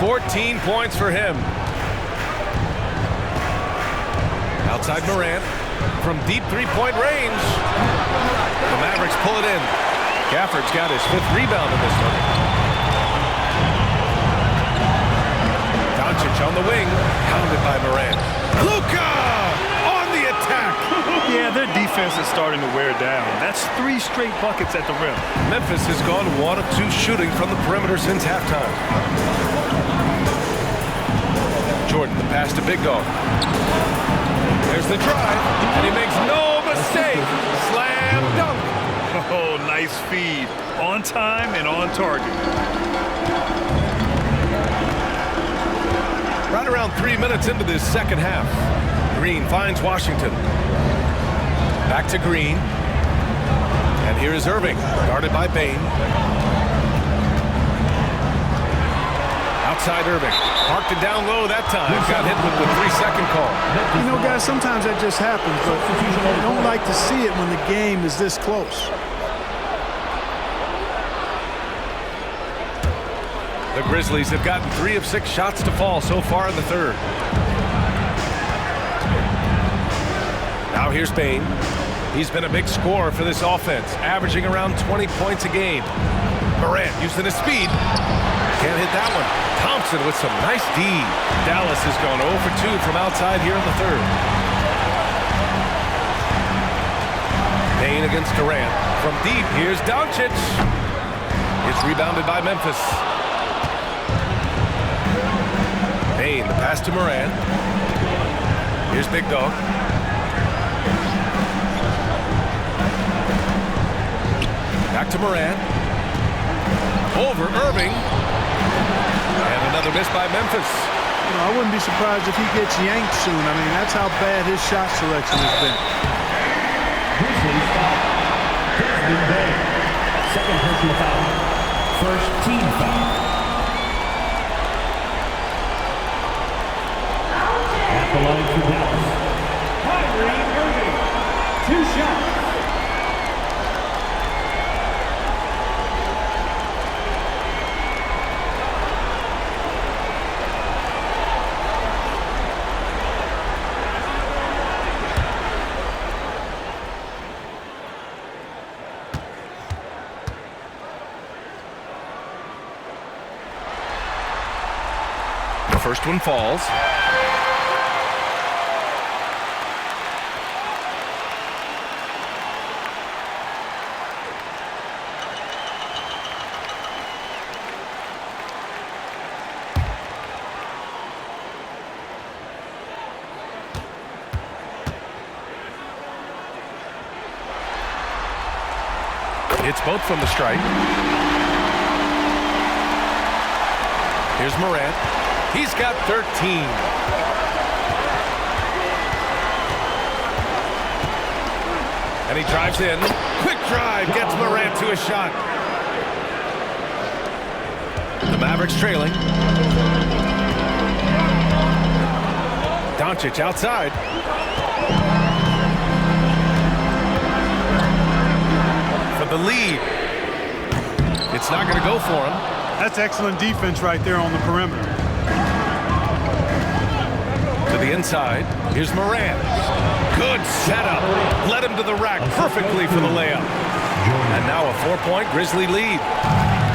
14 points for him. Outside Morant. From deep 3-point range. The Mavericks pull it in. Gafford's got his 5th rebound in this one. Doncic on the wing. Pounded by Morant. Luka on the attack. Yeah, their defense is starting to wear down. That's 3 straight buckets at the rim. Memphis has gone 1 of 2 shooting from the perimeter since halftime. Jordan, the pass to Big Dog. There's the drive, and he makes no mistake. Slam dunk. Oh, nice feed. On time and on target. Right around 3 minutes into this second half. Green finds Washington. Back to Green. And here is Irving, guarded by Bain. Outside Irving. Parked it down low that time. Got hit with the 3-second call. You know, guys, sometimes that just happens, but you don't like to see it when the game is this close. The Grizzlies have gotten 3 of 6 shots to fall so far in the third. Now here's Bane. He's been a big scorer for this offense, averaging around 20 points a game. Morant using his speed. Can't hit that one. Thompson with some nice D. Dallas has gone 0 for 2 from outside here in the third. Bane against Durant. From deep, here's Doncic. It's rebounded by Memphis. Bane, the pass to Morant. Here's Big Dog. Back to Morant. Over Irving. And another miss by Memphis. You know, I wouldn't be surprised if he gets yanked soon. I mean, that's how bad his shot selection has been. Grizzlies foul. Desmond Bain. Second personal foul. First team foul. At the line for Dallas. Kyrie Irving. 2 shots. First one falls. It's both from the stripe. Here's Morant. He's got 13. And he drives in. Quick drive gets Morant to a shot. The Mavericks trailing. Doncic outside. For the lead. It's not going to go for him. That's excellent defense right there on the perimeter. To the inside. Here's Morant. Good setup. Led him to the rack perfectly for the layup. And now a 4-point Grizzly lead.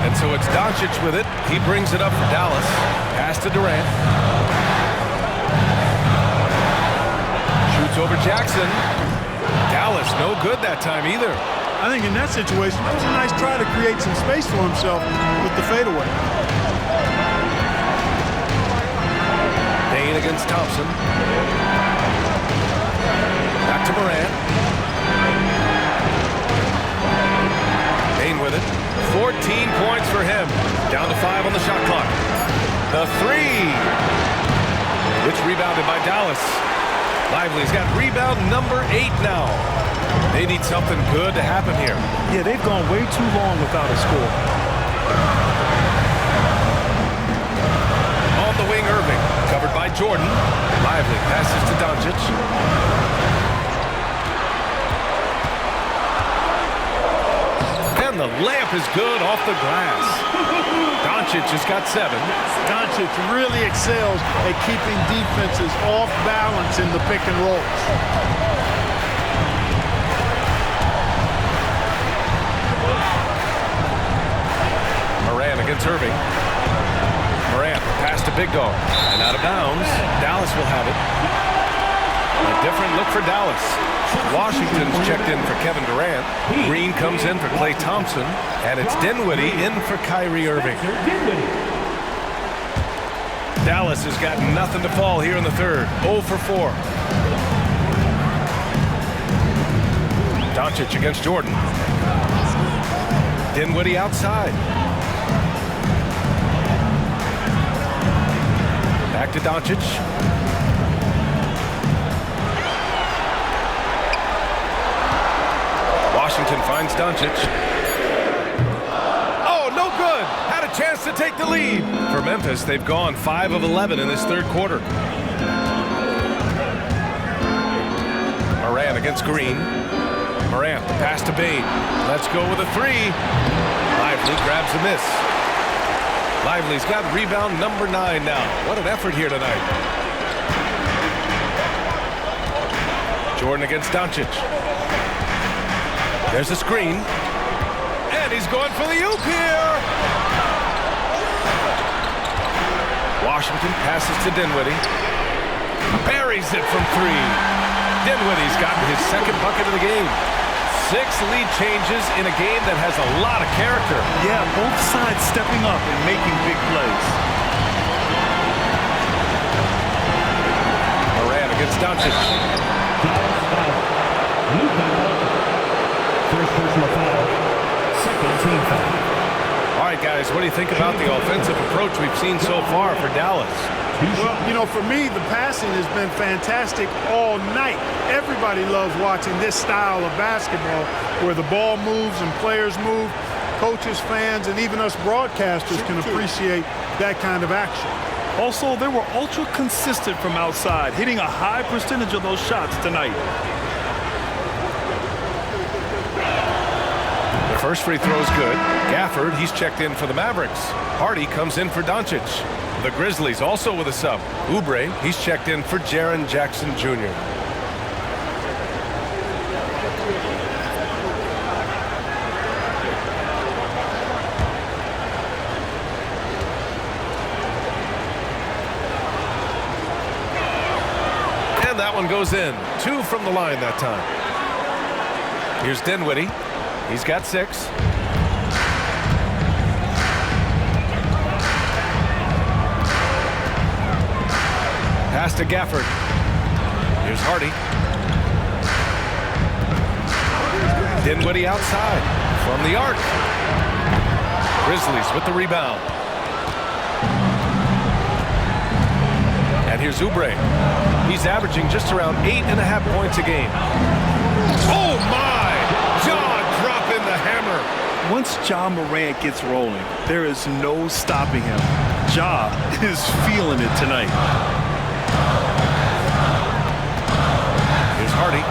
And so it's Doncic with it. He brings it up for Dallas. Pass to Durant. Shoots over Jackson. Dallas no good that time either. I think in that situation, that was a nice try to create some space for himself with the fadeaway. Bane against Thompson. Back to Morant. Bane with it. 14 points for him. Down to 5 on the shot clock. The 3. Which rebounded by Dallas. Lively's got rebound number 8 now. They need something good to happen here. Yeah, they've gone way too long without a score. On the wing, Irving. Covered by Jordan. Lively passes to Doncic. And the layup is good off the glass. Doncic has got 7. Doncic really excels at keeping defenses off balance in the pick and rolls. Morant against Irving. Morant pass to Big Dog. And out of bounds. Dallas will have it. A different look for Dallas. Washington's checked in for Kevin Durant. Green comes in for Klay Thompson. And it's Dinwiddie in for Kyrie Irving. Dallas has got nothing to fall here in the third. 0 for 4. Doncic against Jordan. Dinwiddie outside. Back to Doncic. Washington finds Doncic. Oh, no good. Had a chance to take the lead. For Memphis, they've gone 5 of 11 in this third quarter. Morant against Green. Morant, the pass to Bane. Let's go with a 3. Lively grabs a miss. Lively's got rebound number 9 now. What an effort here tonight. Jordan against Doncic. There's a screen. And he's going for the oop here. Washington passes to Dinwiddie. Buries it from 3. Dinwiddie's gotten his second bucket of the game. 6 lead changes in a game that has a lot of character. Yeah, both sides stepping up and making big plays. Morant against Doncic. First personal foul. Second team foul. All right, guys, what do you think about the offensive approach we've seen so far for Dallas? Well, you know, for me, the passing has been fantastic all night. Everybody loves watching this style of basketball where the ball moves and players move. Coaches, fans, and even us broadcasters can appreciate that kind of action. Also, they were ultra consistent from outside, hitting a high percentage of those shots tonight. The first free throw is good. Gafford, he's checked in for the Mavericks. Hardy comes in for Doncic. The Grizzlies also with a sub. Oubre, he's checked in for Jaren Jackson Jr. And that one goes in. 2 from the line that time. Here's Dinwiddie. He's got 6. Pass to Gafford. Here's Hardy. Dinwiddie outside from the arc. Grizzlies with the rebound. And here's Oubre. He's averaging just around 8.5 points a game. Oh my! Jaw dropping the hammer. Once Ja Morant gets rolling, there is no stopping him. Ja is feeling it tonight. Here's Hardy.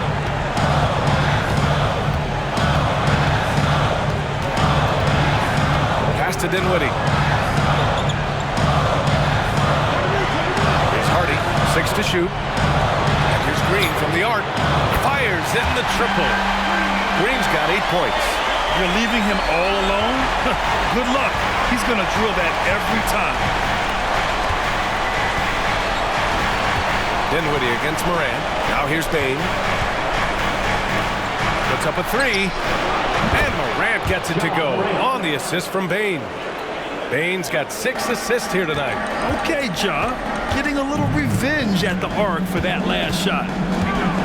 Pass to Dinwiddie. Here's Hardy. 6 to shoot. And here's Green from the arc. Fires in the triple. Green's got 8 points. You're leaving him all alone? Good luck. He's going to drill that every time. Dinwiddie against Morant. Now here's Bane. Puts up a 3. And Morant gets it to go on the assist from Bane. Bane's got 6 assists here tonight. Okay, Ja. Getting a little revenge at the arc for that last shot.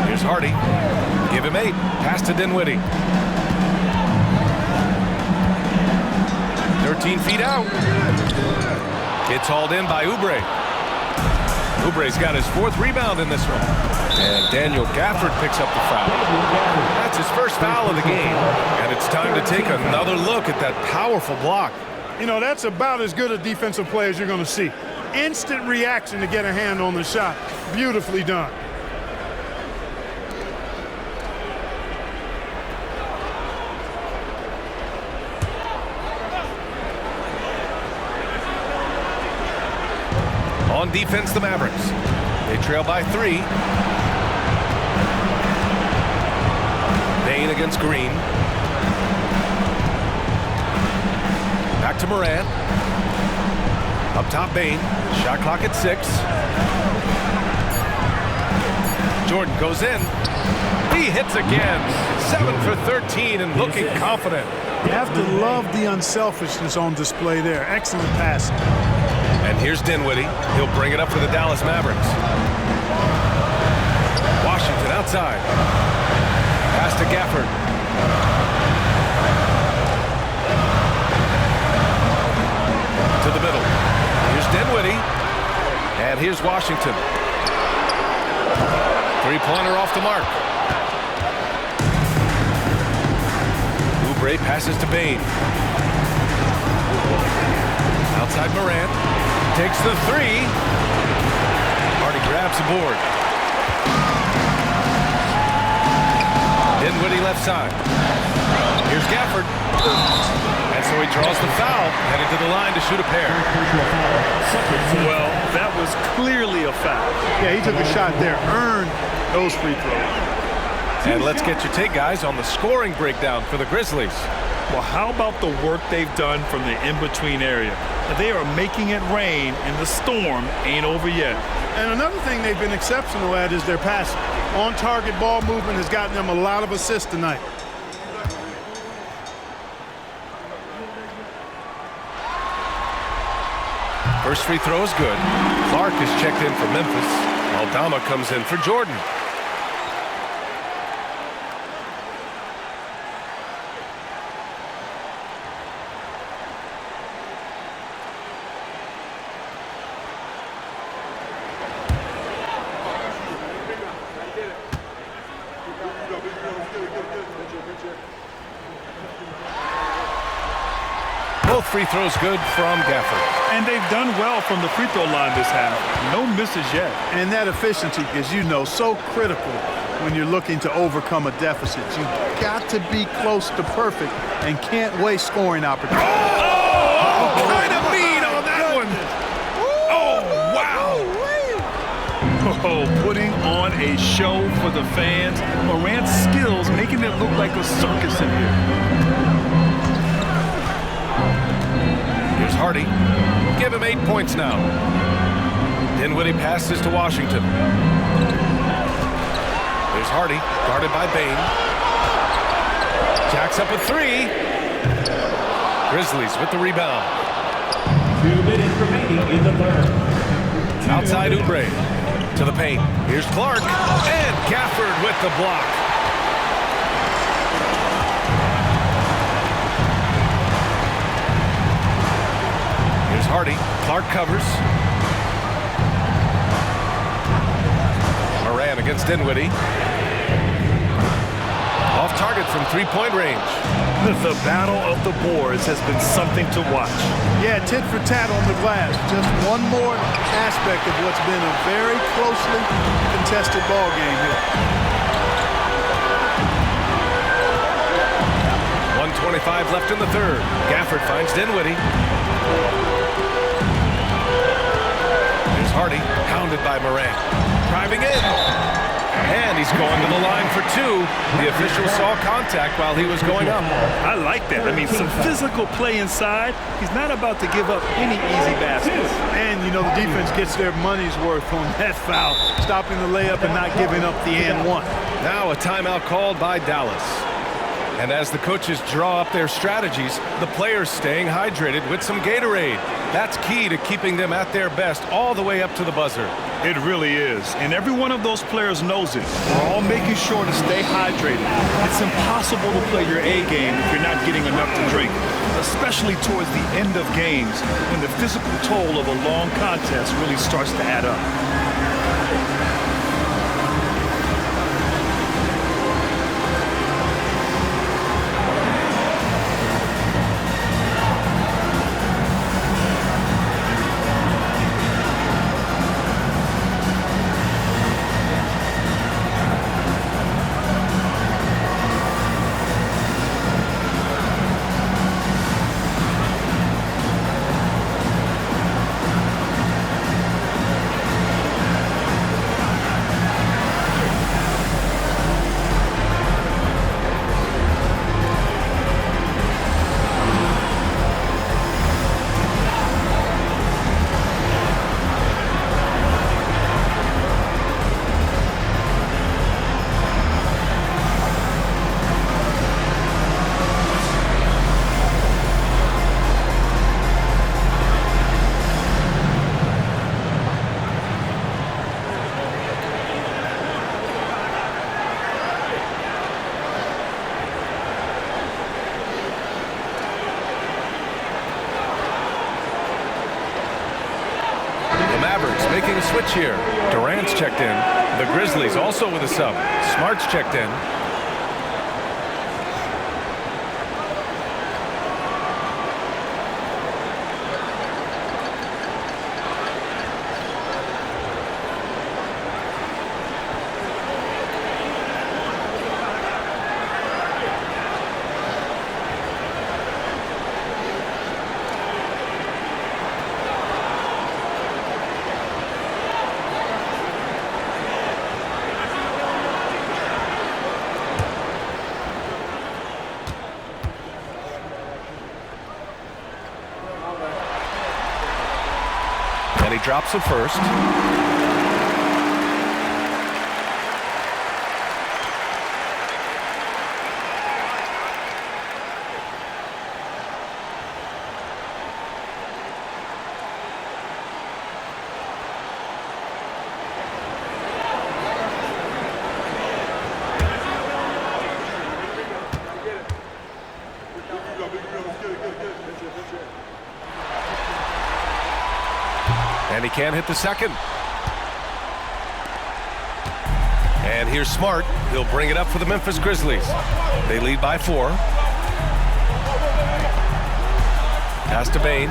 Here's Hardy. Give him 8. Pass to Dinwiddie. 13 feet out. Gets hauled in by Oubre. Oubre's got his 4th rebound in this one. And Daniel Gafford picks up the foul. That's his first foul of the game. And it's time to take another look at that powerful block. You know, that's about as good a defensive play as you're going to see. Instant reaction to get a hand on the shot. Beautifully done. On defense, the Mavericks. They trail by 3. Bane against Green. Back to Morant. Up top, Bane. Shot clock at 6. Jordan goes in. He hits again. 7 for 13 and looking confident. You have to love the unselfishness on display there. Excellent pass. And here's Dinwiddie. He'll bring it up for the Dallas Mavericks. Washington outside. Pass to Gafford. To the middle. Here's Dinwiddie. And here's Washington. 3-pointer off the mark. Oubre passes to Bane. takes the three. Hardy grabs the board. Dinwiddie left side. Here's Gafford. And so he draws the foul, headed to the line to shoot a pair. Well, that was clearly a foul. Yeah, he took a shot there, earned those free throws. And let's get your take, guys, on the scoring breakdown for the Grizzlies. Well, how about the work they've done from the in-between area? They are making it rain, and the storm ain't over yet. And another thing they've been exceptional at is their passing. On-target ball movement has gotten them a lot of assists tonight. First free throw is good. Clark is checked in for Memphis. Aldama comes in for Jordan. Both free throws good from Gafford. And they've done well from the free throw line this half. No misses yet. And that efficiency, as you know, so critical when you're looking to overcome a deficit. You've got to be close to perfect and can't waste scoring opportunities. Kind of mean on that one. Oh, wow. Oh, putting on a show for the fans. Morant's skills making it look like a circus in here. Here's Hardy. Give him 8 points now. Dinwiddie passes to Washington. There's Hardy, guarded by Bane. Jacks up a three. Grizzlies with the rebound. 2 minutes remaining in the third. Outside Oubre to the paint. Here's Clark. And Gafford with the block. Here's Hardy. Clark covers. Moran against Dinwiddie. Off target from three-point range. The battle of the boards has been something to watch. Yeah, tit for tat on the glass. Just one more aspect of what's been a very closely contested ball game here. 1:25 left in the third. Gafford finds Dinwiddie. Here's Hardy, pounded by Moran. Driving in. And he's going to the line for two. The official saw contact while he was going up. I like that. I mean, some physical play inside. He's not about to give up any easy baskets. And, you know, the defense gets their money's worth on that foul, stopping the layup and not giving up the and one. Now a timeout called by Dallas. And as the coaches draw up their strategies, the players staying hydrated with some Gatorade. That's key to keeping them at their best all the way up to the buzzer. It really is. And every one of those players knows it. We're all making sure to stay hydrated. It's impossible to play your A game if you're not getting enough to drink, especially towards the end of games when the physical toll of a long contest really starts to add up. Mavericks making a switch here. Durant's checked in. The Grizzlies also with a sub. Smart's checked in. And he drops it first. And he can't hit the second. And here's Smart. He'll bring it up for the Memphis Grizzlies. They lead by 4. Pass to Bane.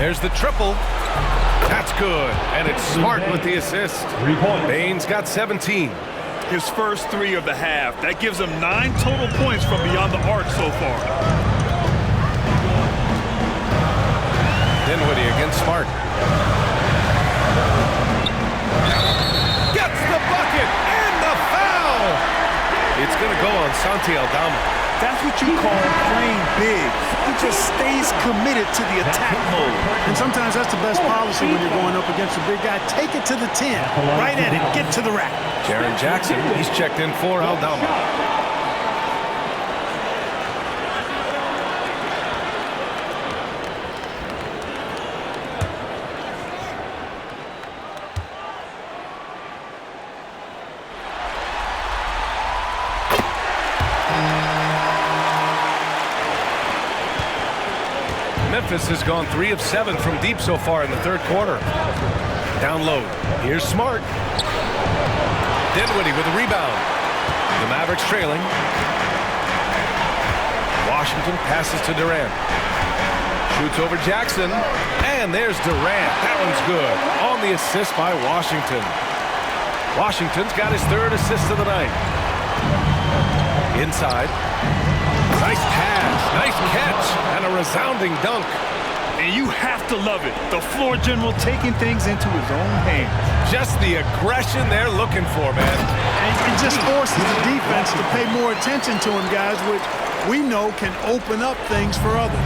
There's the triple. That's good. And it's Smart with the assist. 3 points. Bane's got 17. His first 3 of the half. That gives him 9 total points from beyond the arc so far. Dinwiddie against Smart. Gets the bucket and the foul. It's going to go on Santi Aldama. That's what you call playing big. He just stays committed to the attack mode. And sometimes that's the best policy when you're going up against a big guy. Take it to the 10. Right at it. Get to the rack. Jaren Jackson, he's checked in for Aldama. Memphis has gone 3 of 7 from deep so far in the third quarter. Down low. Here's Smart. Dinwiddie with a rebound. The Mavericks trailing. Washington passes to Durant. Shoots over Jackson. And there's Durant. That one's good. On the assist by Washington. Washington's got his 3rd assist of the night. Inside. Nice pass. Nice catch. And a resounding dunk. And you have to love it. The floor general taking things into his own hands. Just the aggression they're looking for, man. And it just forces the defense to pay more attention to him, guys, which we know can open up things for others.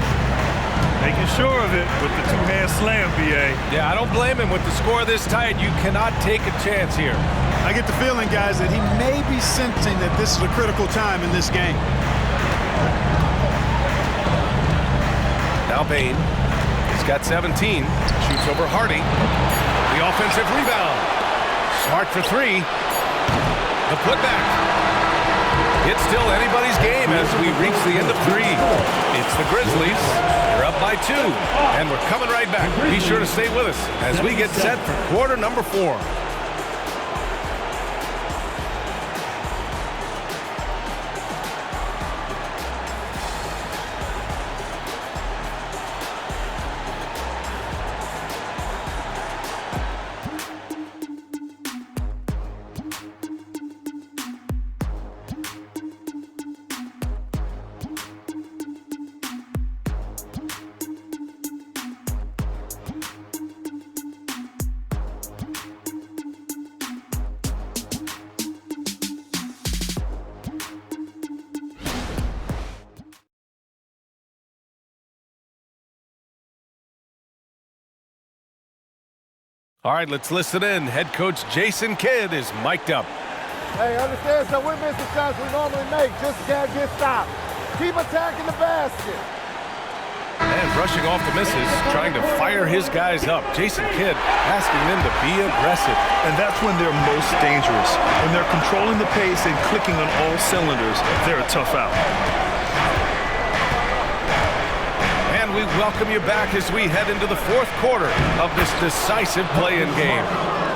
Making sure of it with the 2-hand slam, B.A. Yeah, I don't blame him. With the score this tight, you cannot take a chance here. I get the feeling, guys, that he may be sensing that this is a critical time in this game. Now Bane. He's got 17. Shoots over Hardy. The offensive rebound. Smart for 3. The putback. It's still anybody's game as we reach the end of 3. It's the Grizzlies. They're up by 2. And we're coming right back. Be sure to stay with us as we get set for quarter number 4. All right, let's listen in. Head coach Jason Kidd is mic'd up. Hey, understand, so we're missing shots we normally make. Just can't get stopped. Keep attacking the basket. And brushing off the misses, trying to fire his guys up. Jason Kidd asking them to be aggressive. And that's when they're most dangerous. When they're controlling the pace and clicking on all cylinders, they're a tough out. We welcome you back as we head into the fourth quarter of this decisive play-in game.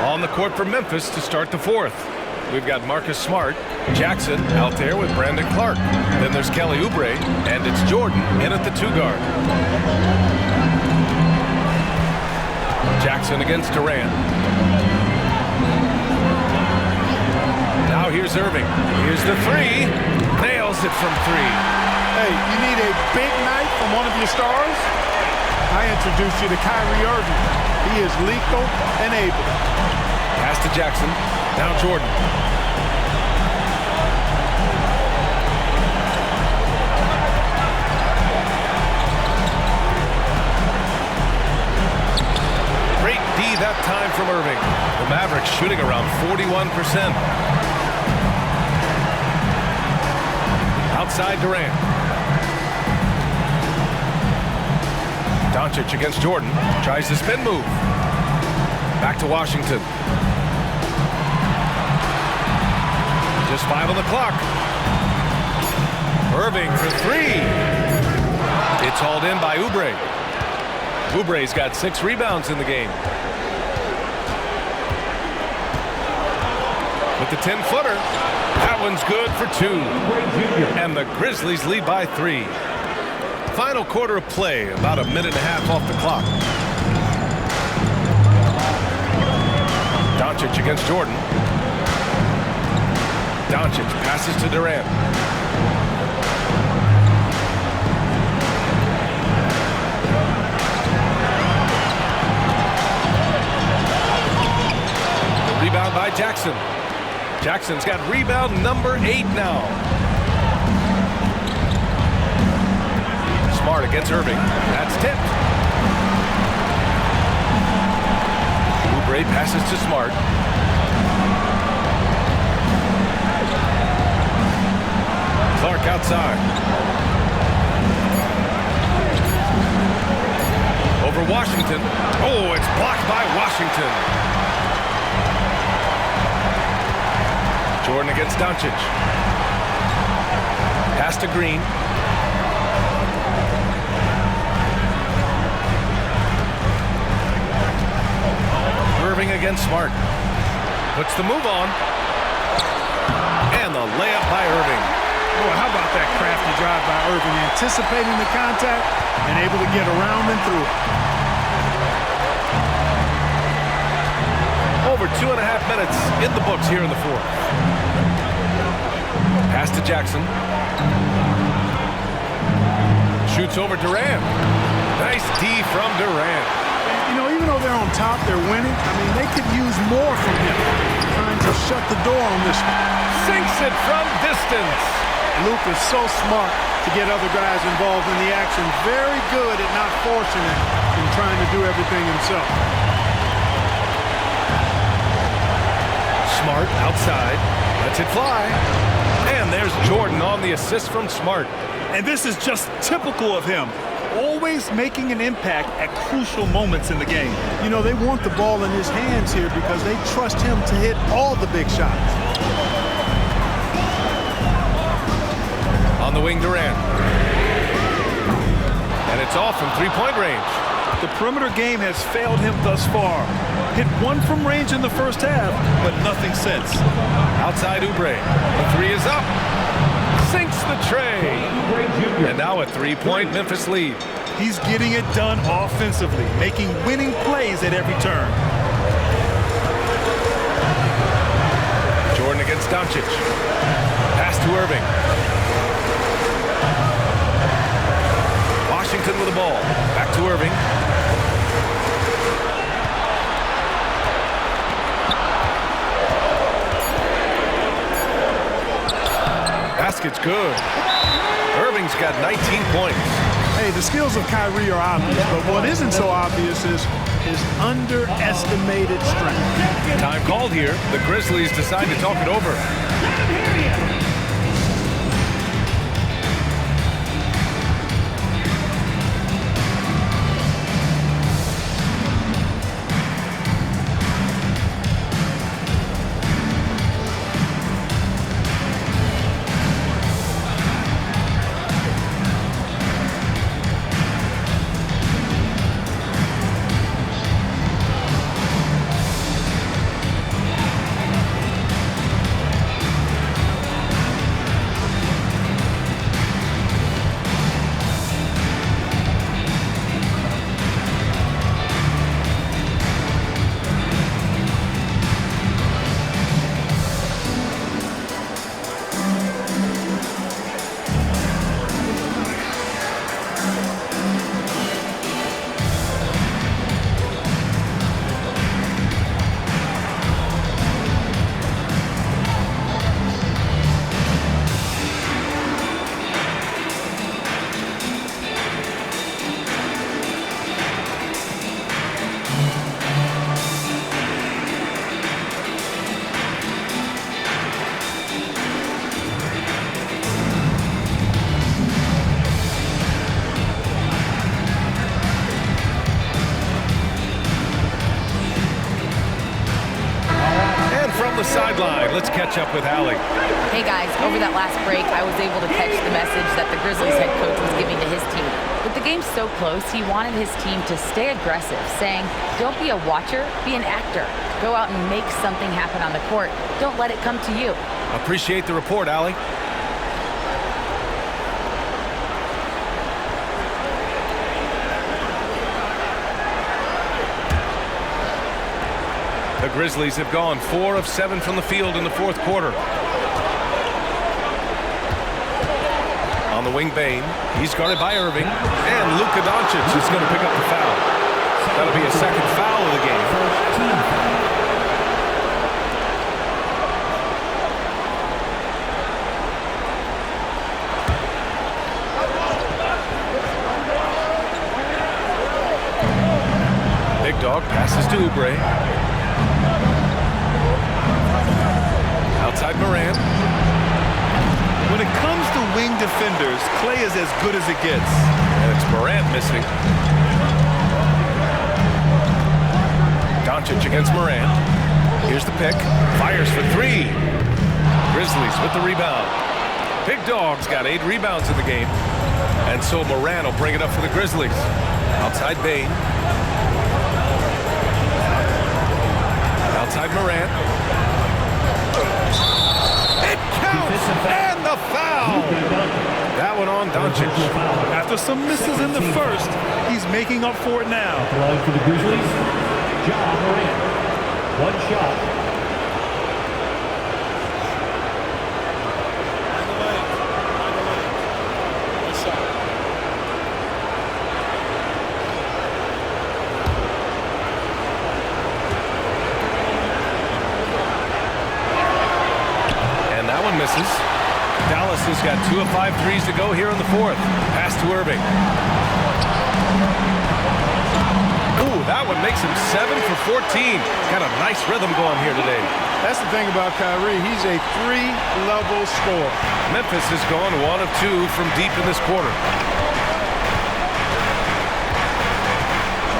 On the court for Memphis to start the fourth. We've got Marcus Smart, Jackson out there with Brandon Clark. Then there's Kelly Oubre, and it's Jordan in at the 2-guard. Jackson against Durant. Now here's Irving. Here's the 3. Nails it from 3. Hey, you need a big night from one of your stars? I introduce you to Kyrie Irving. He is lethal and able. Pass to Jackson. Now Jordan. Great that time from Irving. The Mavericks shooting around 41%. Outside Durant. Doncic against Jordan. Tries the spin move. Back to Washington. Just 5 on the clock. Irving for 3. It's hauled in by Oubre. Oubre's got 6 rebounds in the game. With the 10-footer. That one's good for 2. And the Grizzlies lead by 3. Final quarter of play, about a minute and a half off the clock. Doncic against Jordan. Doncic passes to Durant. The rebound by Jackson. Jackson's got rebound number 8 now. Smart against Irving. That's tipped. Oubre passes to Smart. Clark outside. Over Washington. Oh, it's blocked by Washington. Jordan against Doncic. Pass to Green. Irving against Smart. Puts the move on. And the layup by Irving. Boy, how about that crafty drive by Irving, anticipating the contact and able to get around and through it. Over 2.5 minutes in the books here in the fourth. Pass to Jackson. Shoots over Durant. Nice D from Durant. You know, even though they're on top, they're winning. I mean, they could use more from him. Trying to shut the door on this one. Sinks it from distance. Luke is so smart to get other guys involved in the action. Very good at not forcing it and trying to do everything himself. Smart outside. Lets it fly. And there's Jordan on the assist from Smart. And this is just typical of him. Always making an impact at crucial moments in the game. You know, they want the ball in his hands here because they trust him to hit all the big shots. On the wing, Durant. And it's off from three-point range. The perimeter game has failed him thus far. Hit 1 from range in the first half, but nothing since. Outside Oubre. The 3 is up. Sinks the tray. And now a 3-point Memphis lead. He's getting it done offensively, making winning plays at every turn. Jordan against Doncic. Pass to Irving. Washington with the ball. Back to Irving. Basket's good. Irving's got 19 points. Hey, the skills of Kyrie are obvious, but what isn't so obvious is his underestimated strength. Time called here. The Grizzlies decide to talk it over. sideline. Let's catch up with Allie. Hey guys, over that last break, I was able to catch the message that the Grizzlies head coach was giving to his team. With the game so close, he wanted his team to stay aggressive, saying, don't be a watcher, be an actor. Go out and make something happen on the court. Don't let it come to you. Appreciate the report, Allie. The Grizzlies have gone 4 of 7 from the field in the fourth quarter. On the wing, Bane. He's guarded by Irving. And Luka Doncic is going to pick up the foul. That'll be a second foul of the game. Big Dog passes to Oubre. Outside Morant. When it comes to wing defenders, Clay is as good as it gets. And it's Morant missing. Doncic against Morant. Here's the pick. Fires for 3. Grizzlies with the rebound. Big Dog's got 8 rebounds in the game. And so Morant will bring it up for the Grizzlies. Outside Bane. Outside Morant. It counts! And the foul! That one on Doncic. After some misses in the first, he's making up for it now. Line for the Grizzlies, Ja Morant. 1 shot. Misses. Dallas has got 2 of 5 threes to go here in the fourth. Pass to Irving. Ooh, that one makes him 7 for 14. Got a nice rhythm going here today. That's the thing about Kyrie. He's a 3-level scorer. Memphis has gone 1 of 2 from deep in this quarter.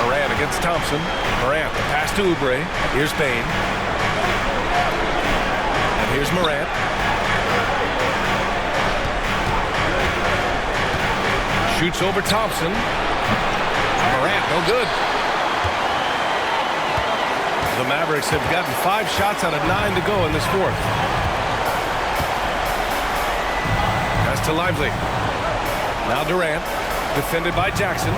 Morant against Thompson. Morant, the pass to Oubre. Here's Bane. And here's Morant. Shoots over Thompson. Morant, no good. The Mavericks have gotten 5 shots out of 9 to go in this fourth. Pass to Lively. Now Durant, defended by Jackson.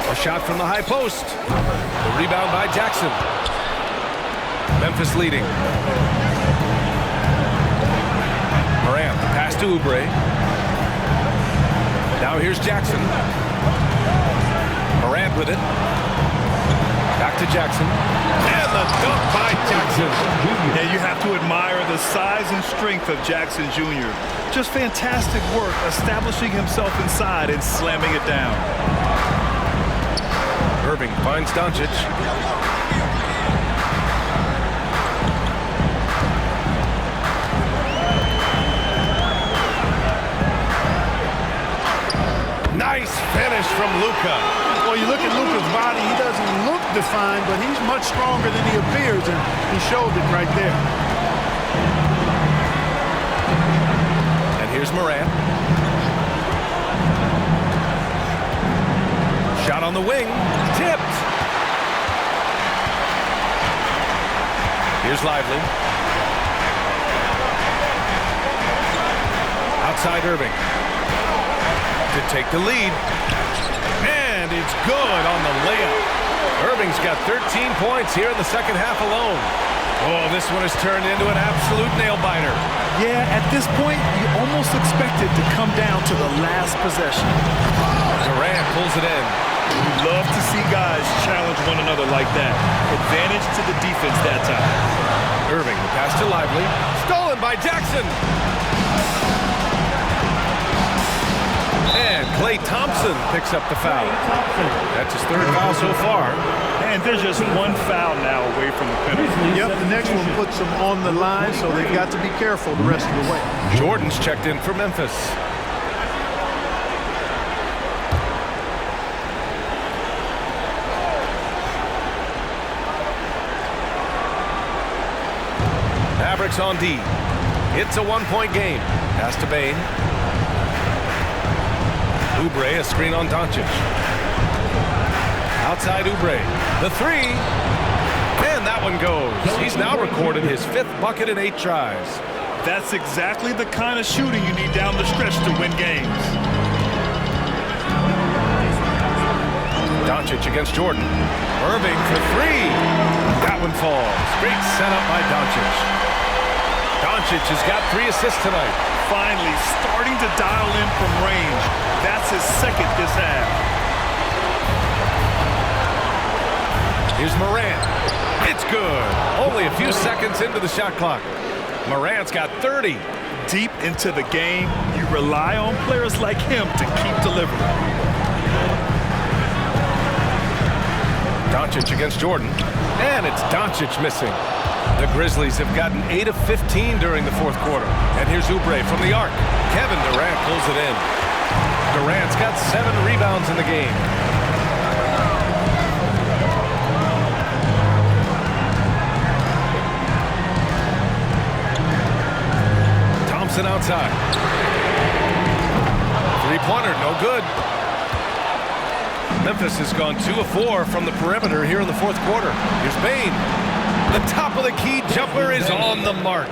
A shot from the high post. The rebound by Jackson. Memphis leading. Morant, the pass to Oubre. Now here's Jackson. Morant with it. Back to Jackson. And the dunk by Jackson. Yeah, you have to admire the size and strength of Jackson Jr. Just fantastic work establishing himself inside and slamming it down. Irving finds Doncic. Nice finish from Luka. Well, you look at Luka's body, he doesn't look defined, but he's much stronger than he appears, and he showed it right there. And here's Morant. Shot on the wing. Tipped. Here's Lively. Outside Irving. To take the lead. And it's good on the layup. Irving's got 13 points here in the second half alone. Oh, this one has turned into an absolute nail-biter. Yeah, at this point, you almost expect it to come down to the last possession. Durant pulls it in. You love to see guys challenge one another like that. Advantage to the defense that time. Irving, the pass to Lively. Stolen by Jackson. And Klay Thompson picks up the foul. That's his 3rd foul so far. And there's just 1 foul now away from the penalty. Yep, the next one puts them on the line, so they've got to be careful the rest of the way. Jordan's checked in for Memphis. Mavericks on D. It's a one-point game. Pass to Bain. Oubre, a screen on Doncic. Outside Oubre. The three. And that one goes. He's now recorded his 5th bucket in 8 tries. That's exactly the kind of shooting you need down the stretch to win games. Doncic against Jordan. Irving for 3. That one falls. Great setup by Doncic. Doncic has got 3 assists tonight. Finally starting to dial in from range. That's his 2nd this half. Here's Morant. It's good. Only a few seconds into the shot clock. Morant's got 30. Deep into the game, you rely on players like him to keep delivering. Doncic against Jordan. And it's Doncic missing. The Grizzlies have gotten 8 of 15 during the 4th quarter. And here's Oubre from the arc. Kevin Durant pulls it in. Durant's got 7 rebounds in the game. Thompson outside. 3-pointer, no good. Memphis has gone 2 of 4 from the perimeter here in the 4th quarter. Here's Bain. The top of the key jumper is on the mark.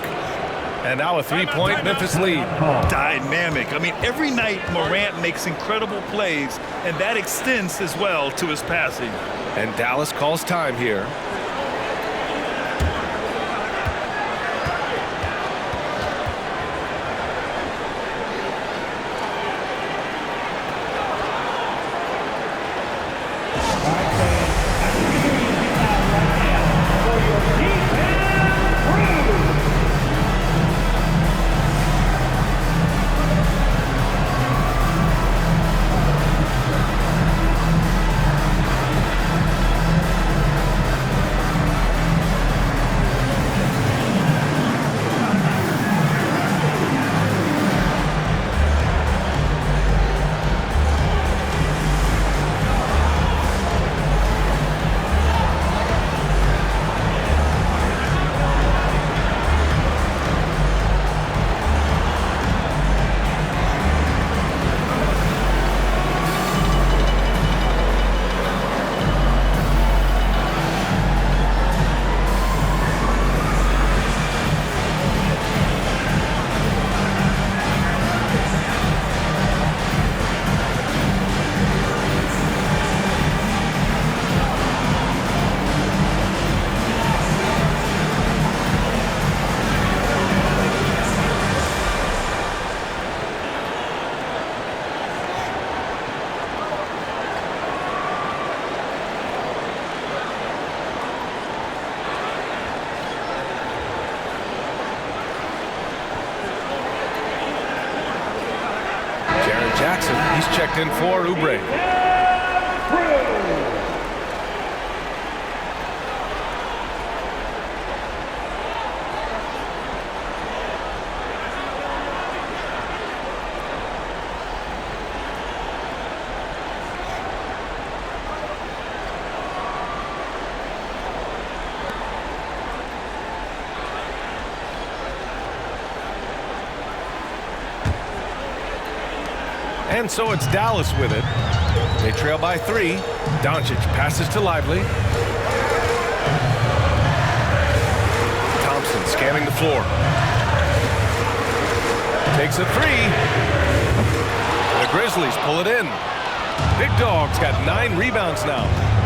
And now a 3-point Memphis lead. Dynamic. I mean, every night Morant makes incredible plays, and that extends as well to his passing. And Dallas calls time here. Jackson, he's checked in for Oubre. And so it's Dallas with it. They trail by 3. Doncic passes to Lively. Thompson scanning the floor. Takes a 3. The Grizzlies pull it in. Big Dog's got 9 rebounds now.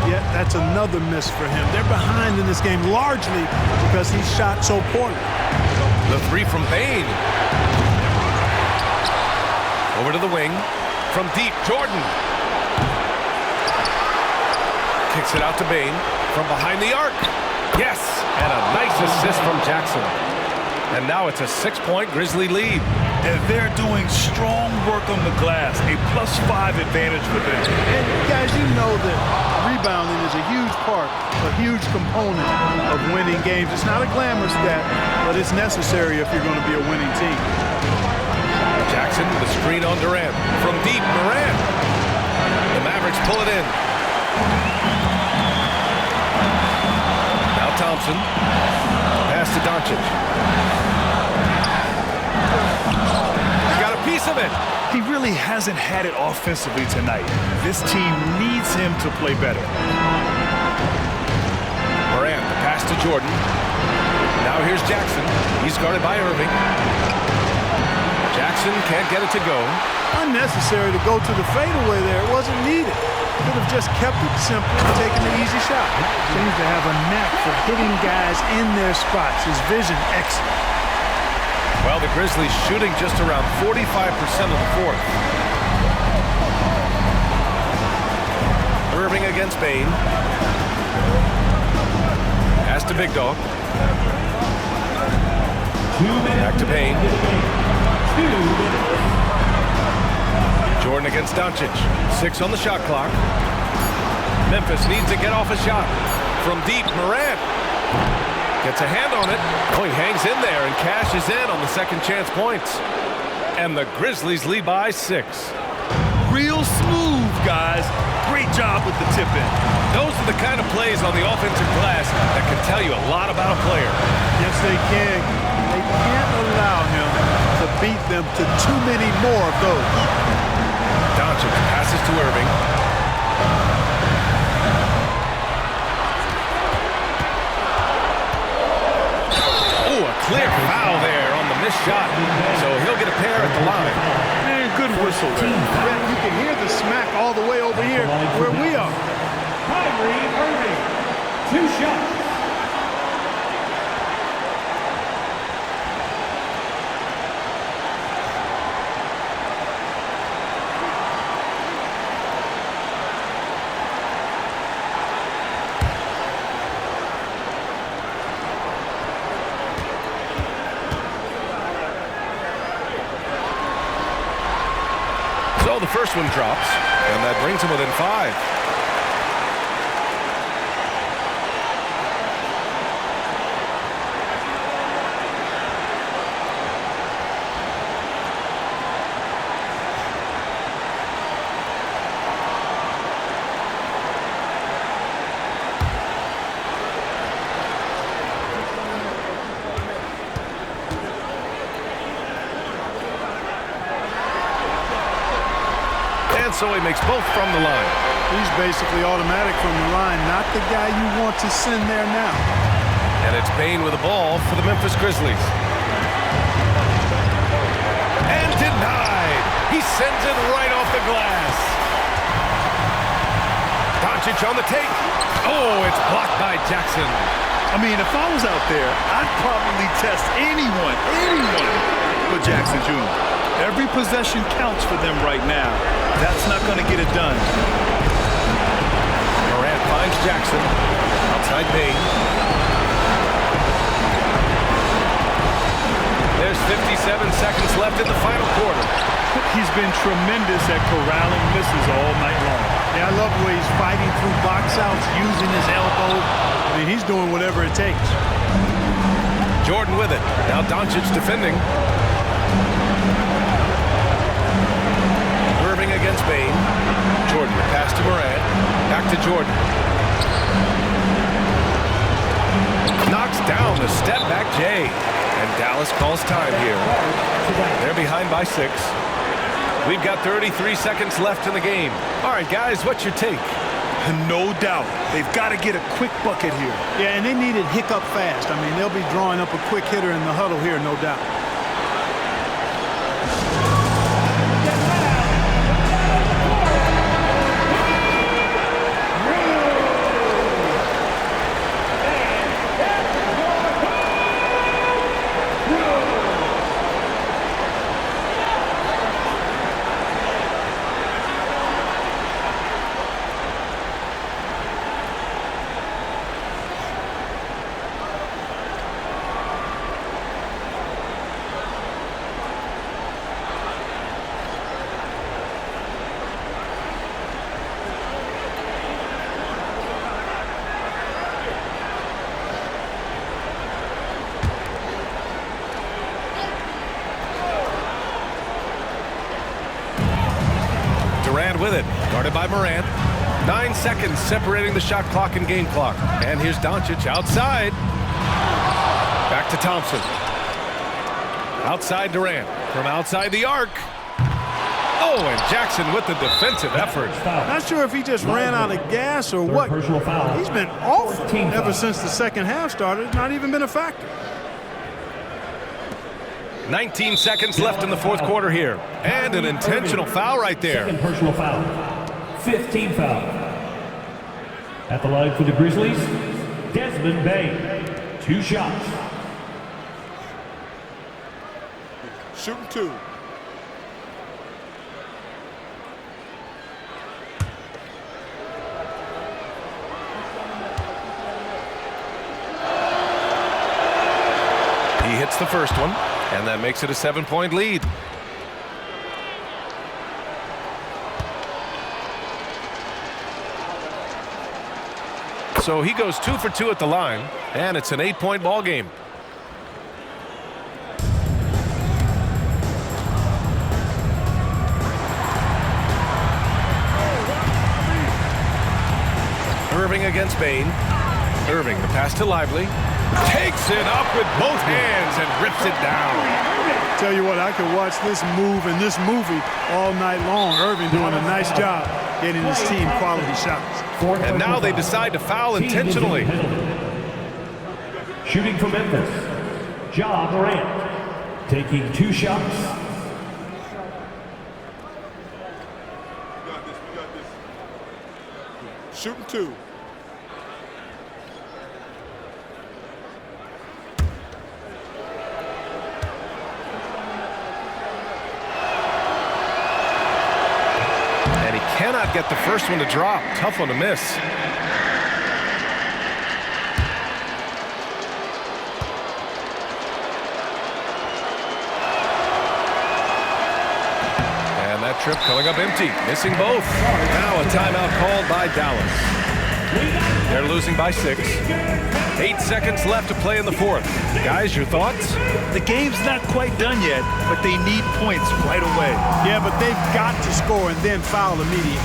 Yeah, that's another miss for him. They're behind in this game largely because he shot so poorly. The 3 from Bain. Over to the wing. From deep, Jordan. Kicks it out to Bain. From behind the arc. Yes! And a nice assist from Jackson. And now it's a 6-point Grizzly lead. And they're doing strong work on the glass. A +5 advantage for them. And guys, you know that rebounding is a huge part, a huge component of winning games. It's not a glamorous stat, but it's necessary if you're going to be a winning team. Jackson with a screen on Durant. From deep, Durant. The Mavericks pull it in. Now Thompson. Pass to to Doncic. Got a piece of it. He really hasn't had it offensively tonight. This team needs him to play better. Morant, the pass to Jordan. Now here's Jackson. He's guarded by Irving. Jackson can't get it to go. Unnecessary to go to the fadeaway there. It wasn't needed. Could have just kept it simple and taken the easy shot. Seems to have a knack for hitting guys in their spots. His vision excellent. Well, the Grizzlies shooting just around 45% of the fourth. Irving against Bane. Pass to Big Dog. Back to Bane. Jordan against Doncic. 6 on the shot clock. Memphis needs to get off a shot. From deep, Morant gets a hand on it. Oh, he hangs in there and cashes in on the second chance points. And the Grizzlies lead by 6. Real smooth, guys. Great job with the tip-in. Those are the kind of plays on the offensive glass that can tell you a lot about a player. Yes, they can. They can't allow him to beat them to too many more of those. Doncic passes to Irving. Oh, a clear foul there on the missed shot. So he'll get a pair at the line. Man, good whistle there. Yeah, you can hear the smack all the way over here where we are. Kyrie Irving, 2 shots. So the first one drops, and that brings him within 5. So he makes both from the line. He's basically automatic from the line, not the guy you want to send there now. And it's Bane with the ball for the Memphis Grizzlies. And denied. He sends it right off the glass. Doncic on the take. Oh, it's blocked by Jackson. I mean, if I was out there, I'd probably test anyone but Jackson Jr. Every possession counts for them right now. That's not going to get it done. Morant finds Jackson. Outside Bane. There's 57 seconds left in the final quarter. He's been tremendous at corralling misses all night long. Yeah, I love the way he's fighting through box outs, using his elbow. I mean, he's doing whatever it takes. Jordan with it. Now Doncic defending. Irving against Bane. Jordan, pass to Morant. Back to Jordan. Knocks down the step back Jay. And Dallas calls time here. They're behind by 6. We've got 33 seconds left in the game. All right, guys, what's your take? No doubt. They've got to get a quick bucket here. Yeah, and they need it hiccup fast. I mean, they'll be drawing up a quick hitter in the huddle here, no doubt. With it, guarded by Morant. 9 seconds separating the shot clock and game clock. And here's Doncic outside. Back Back to Thompson. Outside Durant. From outside the arc. Oh, and Jackson with the defensive effort. Not sure if he just ran out of gas or what. He's been awful ever since the second half started. It's not even been a factor. 19 seconds left in the fourth quarter here. And an intentional foul right there. Second personal foul. 15 foul. At the line for the Grizzlies, Desmond Bain. 2 shots. Shooting 2. He hits the first one, and that makes it a 7-point lead. So he goes 2 for 2 at the line, and it's an 8-point ball game. Irving against Bain. Irving, the pass to Lively. Takes it up with both hands and rips it down. Tell you what, I could watch this move and this movie all night long. Irving doing a nice job getting his team quality shots. And now they decide to foul intentionally. Shooting for Memphis, Ja Morant. Taking 2 shots. Shooting 2. Cannot get the first one to drop. Tough one to miss. And that trip coming up empty. Missing both. Now a timeout called by Dallas. They're losing by 6. 8 seconds left to play in the fourth. Guys, your thoughts? The game's not quite done yet, but they need points right away. Yeah, but they've got to score and then foul immediately.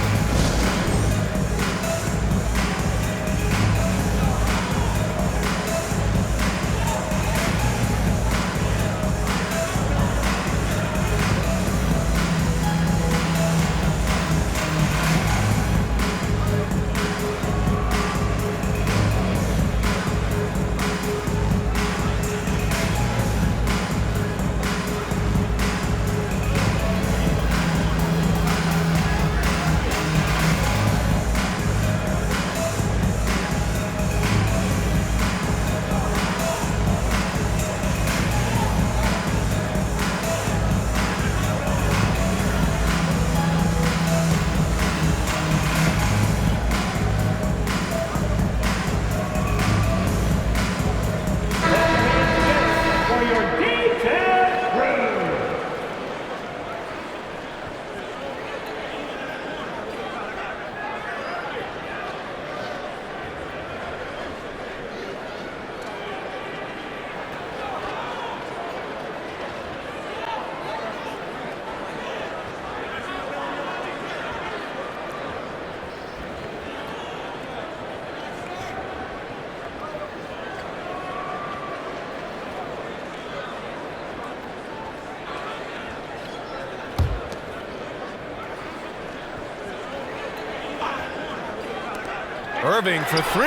Irving for 3.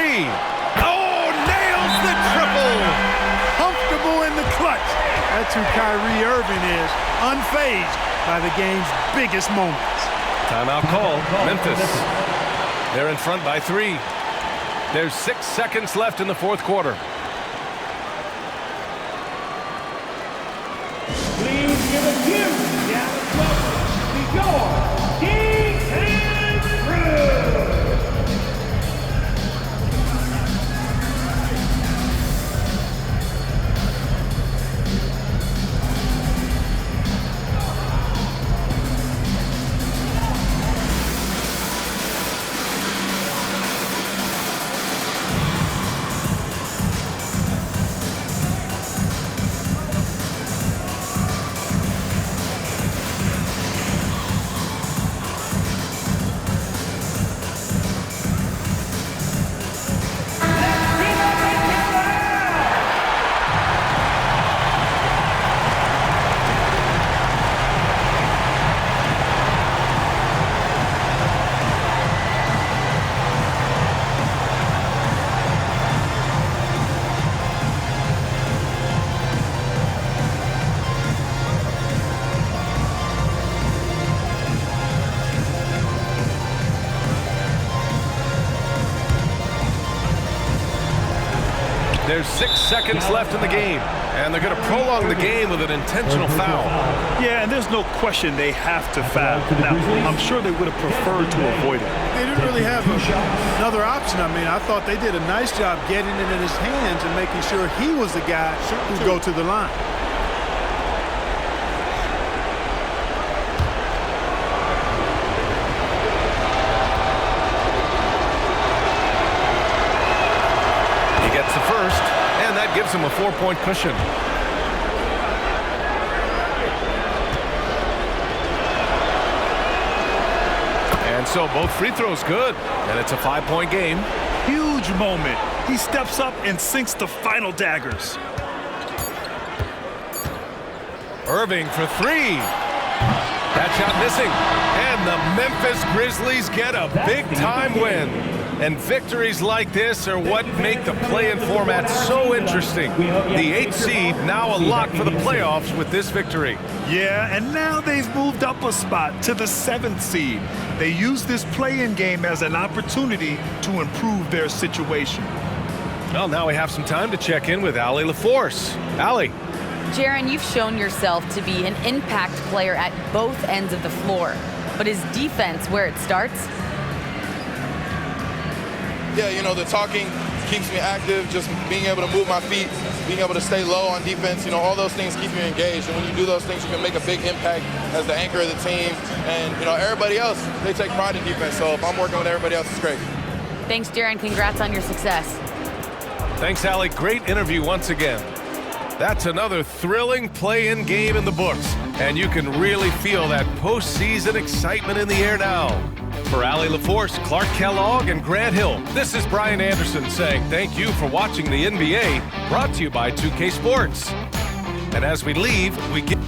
Oh, nails the triple. Comfortable in the clutch. That's who Kyrie Irving is, unfazed by the game's biggest moments. Timeout call, Memphis. They're in front by 3. There's 6 seconds left in the fourth quarter. Please give a huge Dallas welcome to your Kings and Crew. There's 6 seconds left in the game, and they're going to prolong the game with an intentional foul. Yeah, and there's no question they have to foul. Now, I'm sure they would have preferred to avoid it. They didn't really have another option. I mean, I thought they did a nice job getting it in his hands and making sure he was the guy who'd go to the line. The first, and that gives him a 4-point cushion. And so both free throws good, and it's a 5-point game. Huge moment. He steps up and sinks the final daggers. Irving for 3. That shot missing. And the Memphis Grizzlies get a big-time win. And victories like this are what make the play-in format so interesting. The 8th seed now a lock for the playoffs with this victory. Yeah, and now they've moved up a spot to the 7th seed. They use this play-in game as an opportunity to improve their situation. Well, now we have some time to check in with Allie LaForce. Allie. Jaron, you've shown yourself to be an impact player at both ends of the floor. But is defense where it starts? Yeah, you know, the talking keeps me active, just being able to move my feet, being able to stay low on defense, you know, all those things keep you engaged. And when you do those things, you can make a big impact as the anchor of the team. And, you know, everybody else, they take pride in defense. So if I'm working with everybody else, it's great. Thanks, Jaron. Congrats on your success. Thanks, Allie. Great interview once again. That's another thrilling play-in game in the books. And you can really feel that postseason excitement in the air now. For Allie LaForce, Clark Kellogg, and Grant Hill, this is Brian Anderson saying thank you for watching the NBA, brought to you by 2K Sports. And as we leave, we get...